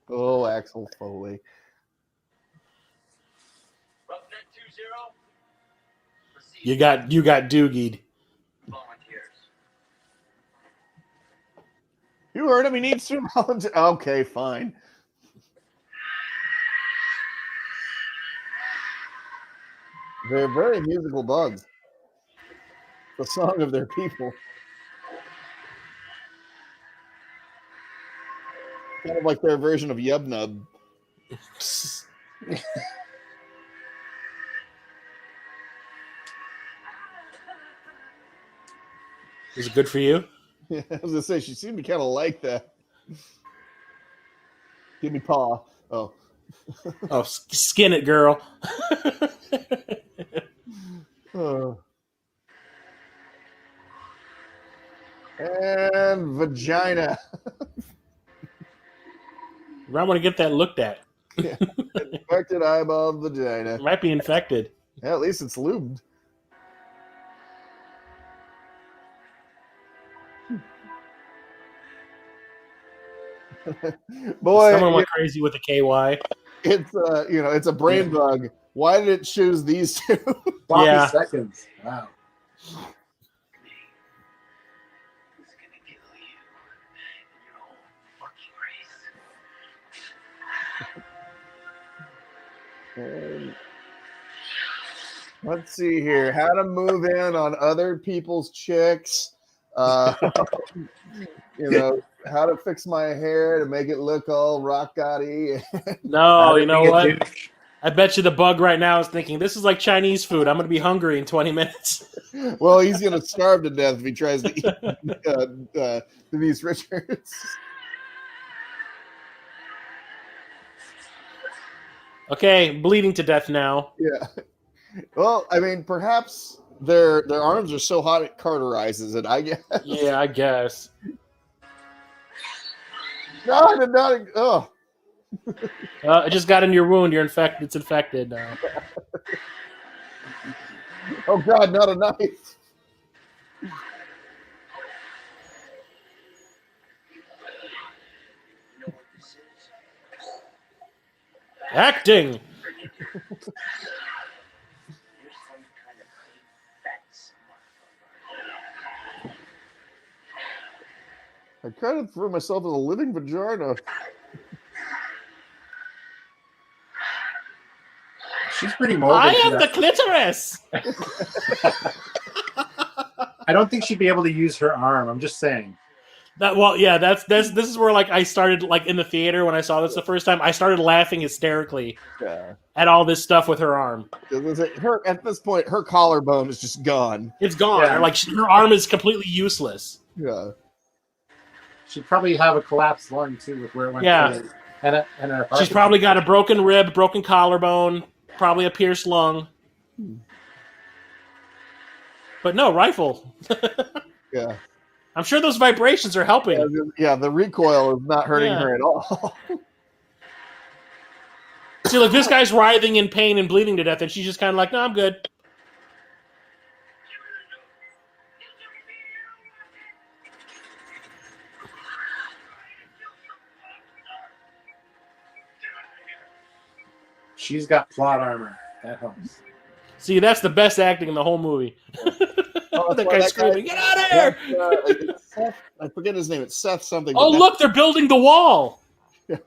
Oh, Axel Foley. Roughneck 2-0. Proceed. You got doogied. Volunteers. You heard him. He needs to volunteer. Okay, fine. They're very musical bugs. The song of their people. Kind of like their version of Yub Nub. Is it good for you? Yeah, I was gonna say she seemed to kind of like that. Give me paw. Oh. Oh, skin it, girl. Oh. And vagina. You might want to get that looked at. Yeah. Infected eyeball vagina. It might be infected. Yeah, at least it's lubed. Boy, Someone went crazy with the KY. it's it's a brain bug. Why did it choose these two? Sloppy Yeah. seconds. Wow. Who's gonna kill you and your whole fucking race? Let's see here. How to move in on other people's chicks. How to fix my hair to make it look all rock-gotty. No, you know what? Dude, I bet you the bug right now is thinking, this is like Chinese food. I'm going to be hungry in 20 minutes. Well, he's going to starve to death if he tries to eat Denise Richards. Okay, bleeding to death now. Yeah. Well, I mean, perhaps their arms are so hot it cauterizes it, I guess. Yeah, I guess. No, I did not. Oh. It just got in your wound. You're infected. It's infected now. Oh, God, not a knife. You know what this is? Acting. You're some kind of big fat motherfucker. I kind of threw myself as a living vagina. she's pretty morbid. I for am the that. clitoris. I don't think she'd be able to use her arm. I'm just saying. This is where like I started like in the theater when I saw this the first time. I started laughing hysterically Yeah. at all this stuff with her arm. Her at this point, her collarbone is just gone. It's gone. Yeah. Like her arm is completely useless. Yeah. She'd probably have a collapsed lung too with where it went. Yeah. through. And her heart. She's probably got a broken rib, broken collarbone, probably a pierced lung. But no, rifle. Yeah. I'm sure those vibrations are helping. Yeah, the recoil is not hurting Yeah. her at all. See, like this guy's writhing in pain and bleeding to death, and she's just kind of like, "No, I'm good." She's got plot armor. That helps. See, that's the best acting in the whole movie. Oh, That why guy's screaming, "Get out of here!" it's Seth, I forget his name. It's Seth something. Oh, but look, they're building the wall. I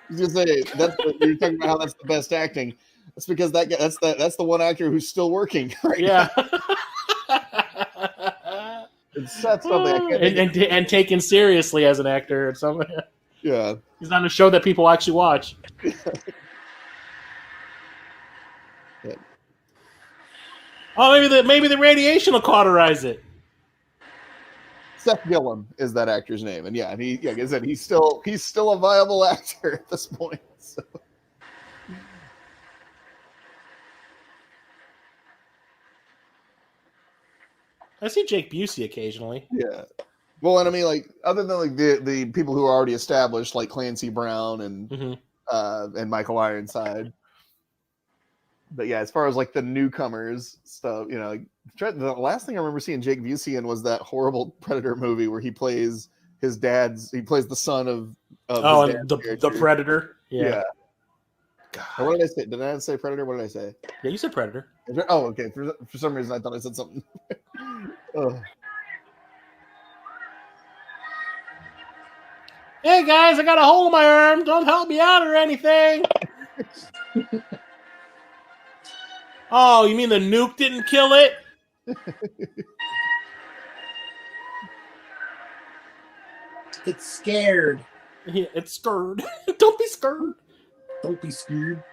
was gonna say you're talking about how that's the best acting. That's because that's the one actor who's still working right Yeah. now. It's Seth something. I can't think of- and taken seriously as an actor or something. yeah. He's on a show that people actually watch. Yeah. Oh, maybe the radiation will cauterize it. Seth Gillum is that actor's name, and yeah, and like I said, he's still a viable actor at this point. So. I see Jake Busey occasionally. Yeah. Well, and I mean, like, other than like the people who are already established, like Clancy Brown and Mm-hmm. and Michael Ironside. But yeah, as far as like the newcomers stuff, you know, the last thing I remember seeing Jake Busey in was that horrible Predator movie where he plays he plays the son of his and dad's the character. Predator. Yeah. God. What did I say? Did I say Predator? What did I say? Yeah, you said Predator. Oh, okay. For some reason, I thought I said something. Ugh. Hey guys, I got a hole in my arm. Don't help me out or anything. Oh, you mean the nuke didn't kill it? It's scared. Yeah, it's scared. Don't be scared. Don't be scared.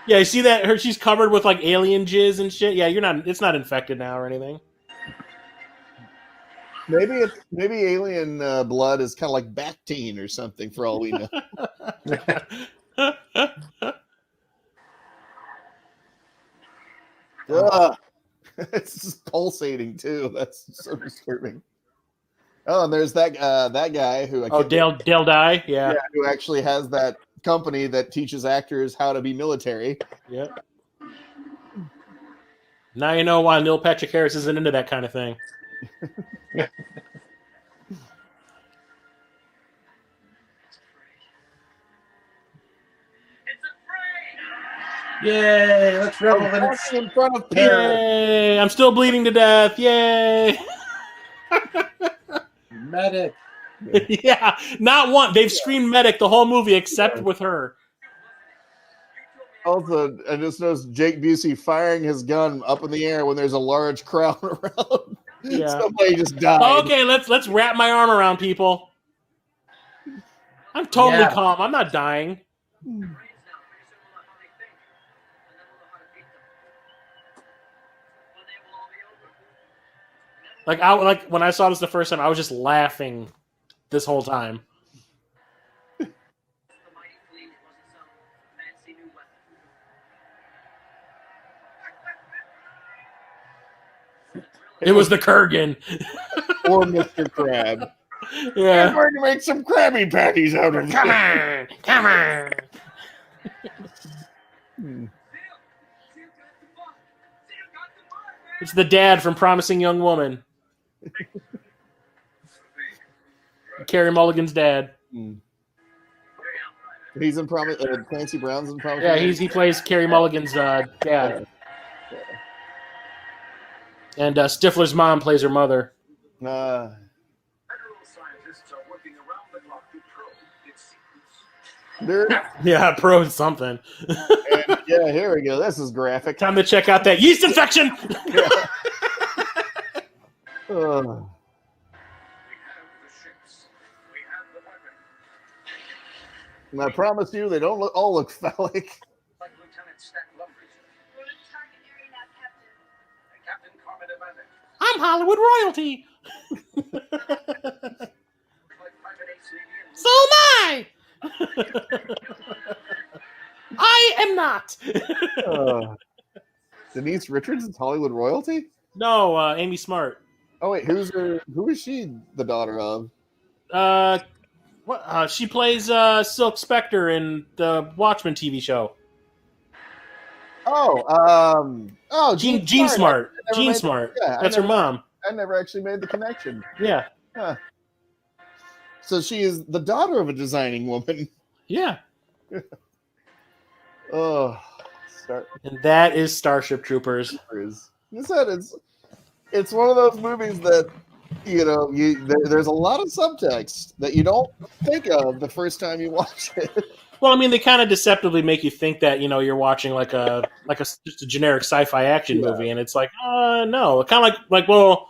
Yeah, you see that? She's covered with like alien jizz and shit. Yeah, it's not infected now or anything. Maybe alien blood is kind of like Bactine or something for all we know. It's just pulsating too. That's so disturbing. Oh, and there's that guy who Dale Dye, yeah, who actually has that company that teaches actors how to be military. Yep. Now you know why Neil Patrick Harris isn't into that kind of thing. Yay! Let's revel in front of Peter. Yay! I'm still bleeding to death. Yay! Medic. Yeah, not one. They've screamed medic the whole movie except with her. Also, I just noticed Jake Busey firing his gun up in the air when there's a large crowd around. Yeah. Somebody just died. Okay, let's wrap my arm around people. I'm totally calm. I'm not dying. Like when I saw this the first time, I was just laughing this whole time. It was the Kurgan. Or Mr. Crab. Yeah. I'm going to make some Krabby Patties out of it. Come on. It's the dad from Promising Young Woman. Carey Mulligan's dad. He's in Clancy Brown's in Promising. Yeah, he plays Carey Mulligan's dad. And Stifler's mom plays her mother. Federal scientists are working around the clock to probe its secrets. Yeah, probe something. And, yeah, here we go. This is graphic. Time to check out that yeast infection. Yeah. We have the ships. We have the weapons. And I promise you, they don't all look phallic. Like Lieutenant Stat Lumbridge We're the target area now, Captain. and Captain Carmen Evans. I'm Hollywood royalty. Like Private Ace So am I. I am not. Denise Richards is Hollywood royalty? No, Amy Smart. Oh wait, who is she the daughter of? She plays Silk Spectre in the Watchmen TV show. Jean Smart. Jean Smart. That's her mom. I never actually made the connection. Yeah. Huh. So she is the daughter of a designing woman. Yeah. Oh, and that is Starship Troopers. It's one of those movies that there's a lot of subtext that you don't think of the first time you watch it. Well, I mean, they kind of deceptively make you think that you're watching just a generic sci-fi action movie, and it's like, no, kind of like well,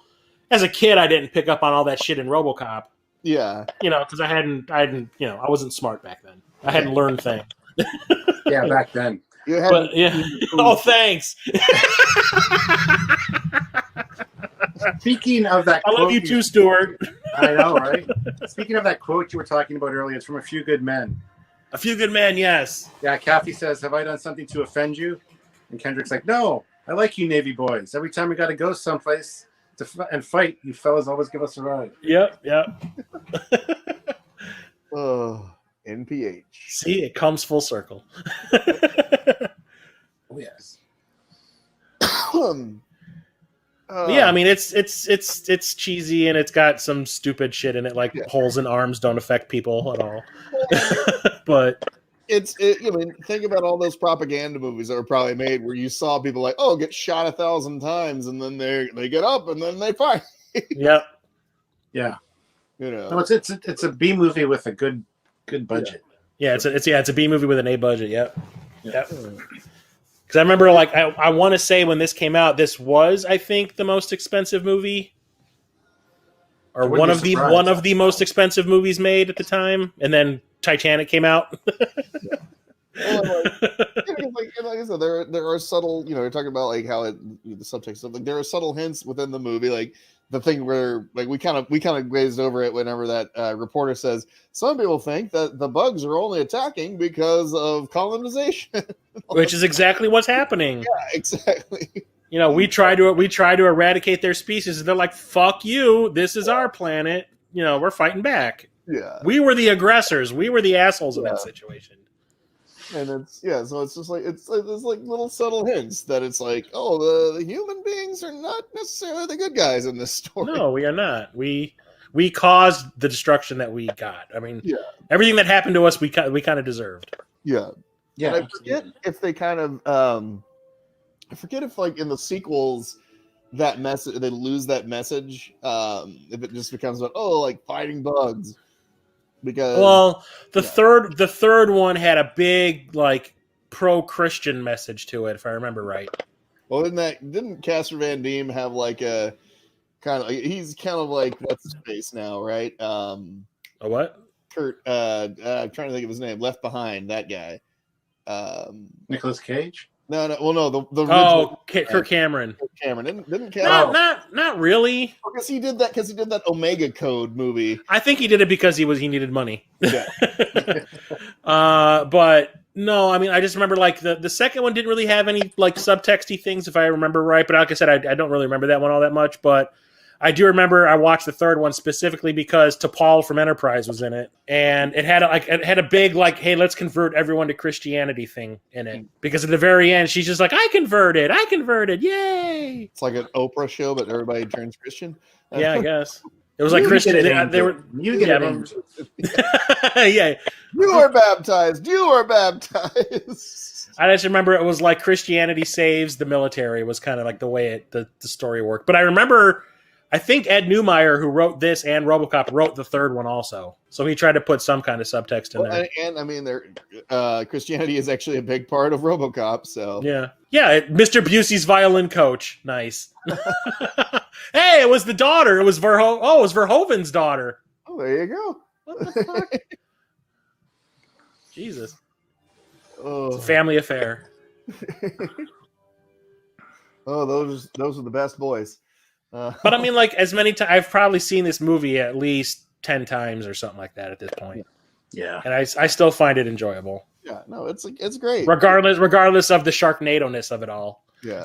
as a kid, I didn't pick up on all that shit in RoboCop. Yeah, because I hadn't, I wasn't smart back then. I hadn't learned things. Yeah, back then. Oh, thanks. Speaking of that I love you too, Stuart. I know, right? Speaking of that quote you were talking about earlier, it's from A Few Good Men. A Few Good Men, yes. Yeah, Kathy says, have I done something to offend you? And Kendrick's like, no, I like you Navy boys. Every time we got to go someplace and fight, you fellas always give us a ride. Yep. Oh, NPH. See, it comes full circle. Yes. Yeah, I mean it's cheesy and it's got some stupid shit in it, like holes in arms don't affect people at all. But I mean, think about all those propaganda movies that were probably made where you saw people like, oh, get shot 1,000 times, and then they get up and then they fight. Yep. Yeah. You know, No, it's a B movie with a good budget. Yeah, it's a B movie with an A budget. Yep. Because I remember, like, I want to say when this came out, this was, I think, the most expensive movie, or one of the most expensive movies made at the time. And then Titanic came out. well, like I said, there are subtle. You know, you're talking about like how the subtext stuff. Like there are subtle hints within the movie, like the thing where like we kind of glazed over it whenever that reporter says some people think that the bugs are only attacking because of colonization, Which is exactly what's happening. Yeah, exactly. You know, we try to eradicate their species, and they're like, "Fuck you! This is our planet." You know, we're fighting back. Yeah, we were the aggressors. We were the assholes in that situation. And so it's just like it's like there's like little subtle hints that it's like, oh, the human beings are not necessarily the good guys in this story. No, we are not. We caused the destruction that we got. I mean, everything that happened to us, we kind of deserved. Yeah. Yeah. And I forget if they kind of I forget if like in the sequels that message they lose that message if it just becomes like, oh, like fighting bugs. Because the third one had a big like pro-Christian message to it, if I remember right. Well, didn't Casper Van Dien have like a kind of he's kind of like what's his face now, right? A what? Kurt. I'm trying to think of his name. Left Behind, that guy. Nicolas Cage. No. Well, no. The original, Kirk Cameron. Kirk Cameron didn't Cameron. Not really. Because he did that Omega Code movie. I think he did it because he needed money. Yeah. But no, I mean, I just remember like the second one didn't really have any like subtexty things, if I remember right. But like I said, I don't really remember that one all that much. But I do remember I watched the third one specifically because T'Pol from Enterprise was in it, and it had a big like, hey, let's convert everyone to Christianity thing in it. Because at the very end, she's just like, I converted, yay! It's like an Oprah show, but everybody turns Christian. Yeah, I guess it was like Christian. They were you get it. Yeah. You are baptized. I just remember it was like Christianity saves the military was kind of like the way the story worked. But I remember. I think Ed Neumeyer, who wrote this and RoboCop, wrote the third one also. So he tried to put some kind of subtext in there. And I mean, Christianity is actually a big part of RoboCop. So yeah, Mr. Busey's violin coach, nice. Hey, it was the daughter. It was Verhoeven's daughter. Oh, there you go. What the fuck? Jesus, oh. It's a family affair. Oh, those are the best boys. But I mean, like as many times, I've probably seen this movie at least 10 times or something like that at this point. Yeah, and I still find it enjoyable. Yeah, no, it's great. Regardless of the Sharknado-ness of it all. Yeah.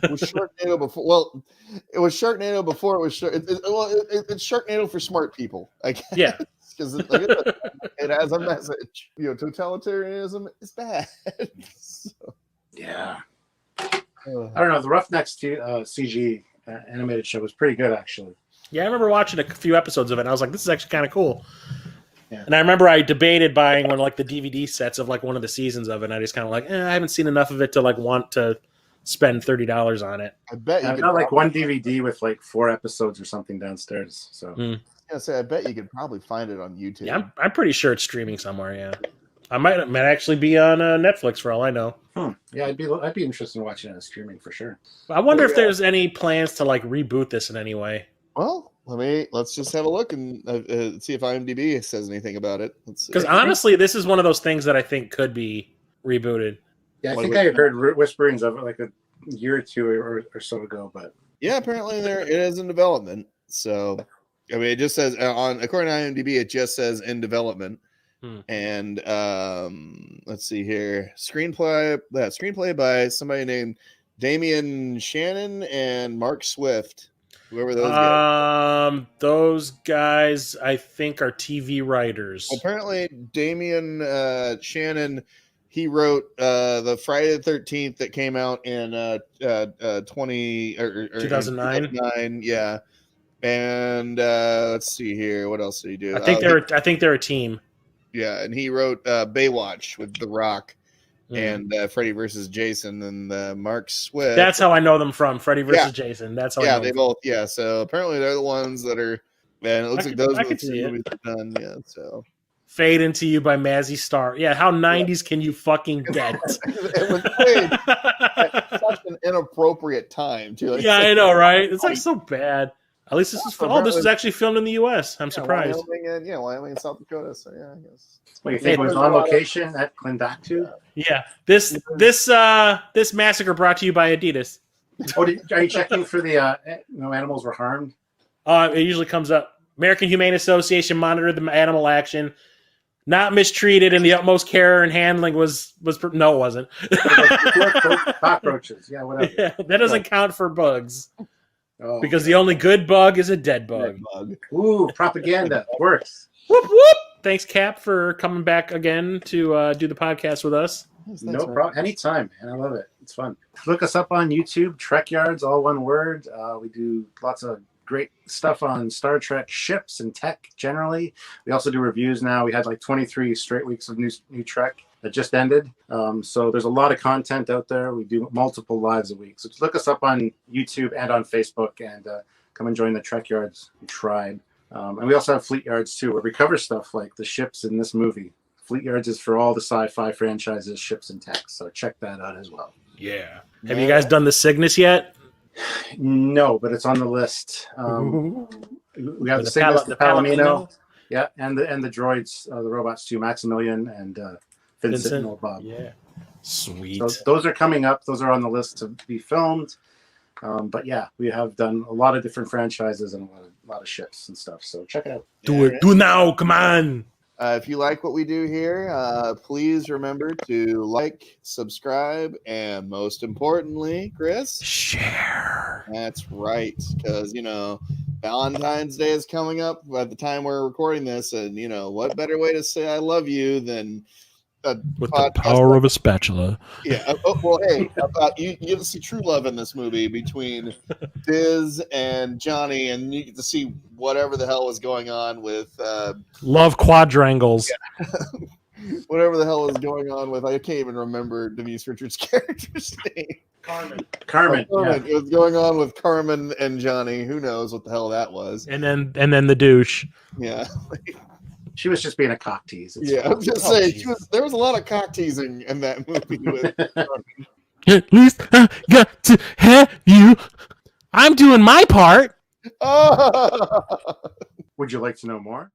It was Sharknado before. Well, it was Sharknado before it was. It's Sharknado for smart people, I guess. Yeah, because it has a message. You know, totalitarianism is bad. So. Yeah. I don't know. The Roughnecks CG animated show was pretty good, actually. Yeah, I remember watching a few episodes of it, and I was like, "This is actually kind of cool." Yeah. And I remember I debated buying one of like the DVD sets of like one of the seasons of it. And I just kind of like, I haven't seen enough of it to like want to spend $30 on it. I bet you I've got like one DVD with like 4 episodes or something downstairs. So I bet you could probably find it on YouTube. Yeah, I'm pretty sure it's streaming somewhere. Yeah, I might actually be on Netflix for all I know. Yeah, I'd be interested in watching it on streaming for sure. I wonder if there's any plans to like reboot this in any way. Well, let's just have a look and see if IMDb says anything about it. Because honestly, this is one of those things that I think could be rebooted. Yeah, I think I heard whisperings of it like a year or two or so ago, but yeah, apparently it is in development. So, I mean, it just says according to IMDb, it just says in development. And let's see here, screenplay by somebody named Damian Shannon and Mark Swift. Whoever those guys. Those guys, I think, are TV writers. Apparently, Damian Shannon, he wrote the Friday the 13th that came out in 2009. Yeah. And let's see here. What else did he do? I think they're a team. Yeah, and he wrote Baywatch with The Rock Mm. and Freddy versus Jason and Mark Swift. That's how I know them from Freddy versus Jason. That's how I know they them both. Yeah, so apparently they're the ones that are. And it looks like those are the two movies they've done. Yeah, so Fade Into You by Mazzy Star. Yeah, how 90s can you fucking get? It was played at such an inappropriate time too. Like, yeah, I know, right? It's like so bad. At least this is actually filmed in the U.S. I'm surprised. Wyoming and South Dakota. So yeah, I guess. What do you think? It was on location at Clondaktu? Yeah. This massacre brought to you by Adidas. Oh, are you checking for the no animals were harmed? It usually comes up. American Humane Association monitored the animal action. Not mistreated in the utmost care and handling was no, it wasn't. Cockroaches, yeah, whatever. Yeah, that doesn't count for bugs. Oh, because the only good bug is a dead bug. Ooh, propaganda works. Whoop whoop! Thanks, Cap, for coming back again to do the podcast with us. No problem. Anytime, man. I love it. It's fun. Look us up on YouTube, Trekyards, all one word. We do lots of great stuff on Star Trek ships and tech generally. We also do reviews now. We had like 23 straight weeks of new Trek that just ended. So there's a lot of content out there. We do multiple lives a week. So look us up on YouTube and on Facebook and come and join the Trekyards tribe. And we also have Fleet Yards too, where we cover stuff like the ships in this movie. Fleet Yards is for all the sci-fi franchises, ships and tech. So check that out as well. Yeah. Have you guys done the Cygnus yet? No, but it's on the list. We have the Cygnus, the Palomino, yeah, and the droids, the robots too, Maximilian and Vincent and Bob. Yeah, sweet. So those are coming up. Those are on the list to be filmed. But yeah, we have done a lot of different franchises and a lot of ships and stuff. So check it out. Do it now! Come on. If you like what we do here, please remember to like, subscribe, and most importantly, Chris, share. That's right, because Valentine's Day is coming up by the time we're recording this, and what better way to say I love you than with the power of a spatula. Yeah. Well, hey, you get to see true love in this movie between Diz and Johnny, and you get to see whatever the hell was going on with love quadrangles. Yeah. Whatever the hell is going on with, I can't even remember Denise Richards' character's name. Carmen. Yeah. It was going on with Carmen and Johnny. Who knows what the hell that was? And then the douche. Yeah. She was just being a cock tease. I was just saying, there was a lot of cock teasing in that movie. At least I got to have you. I'm doing my part. Would you like to know more?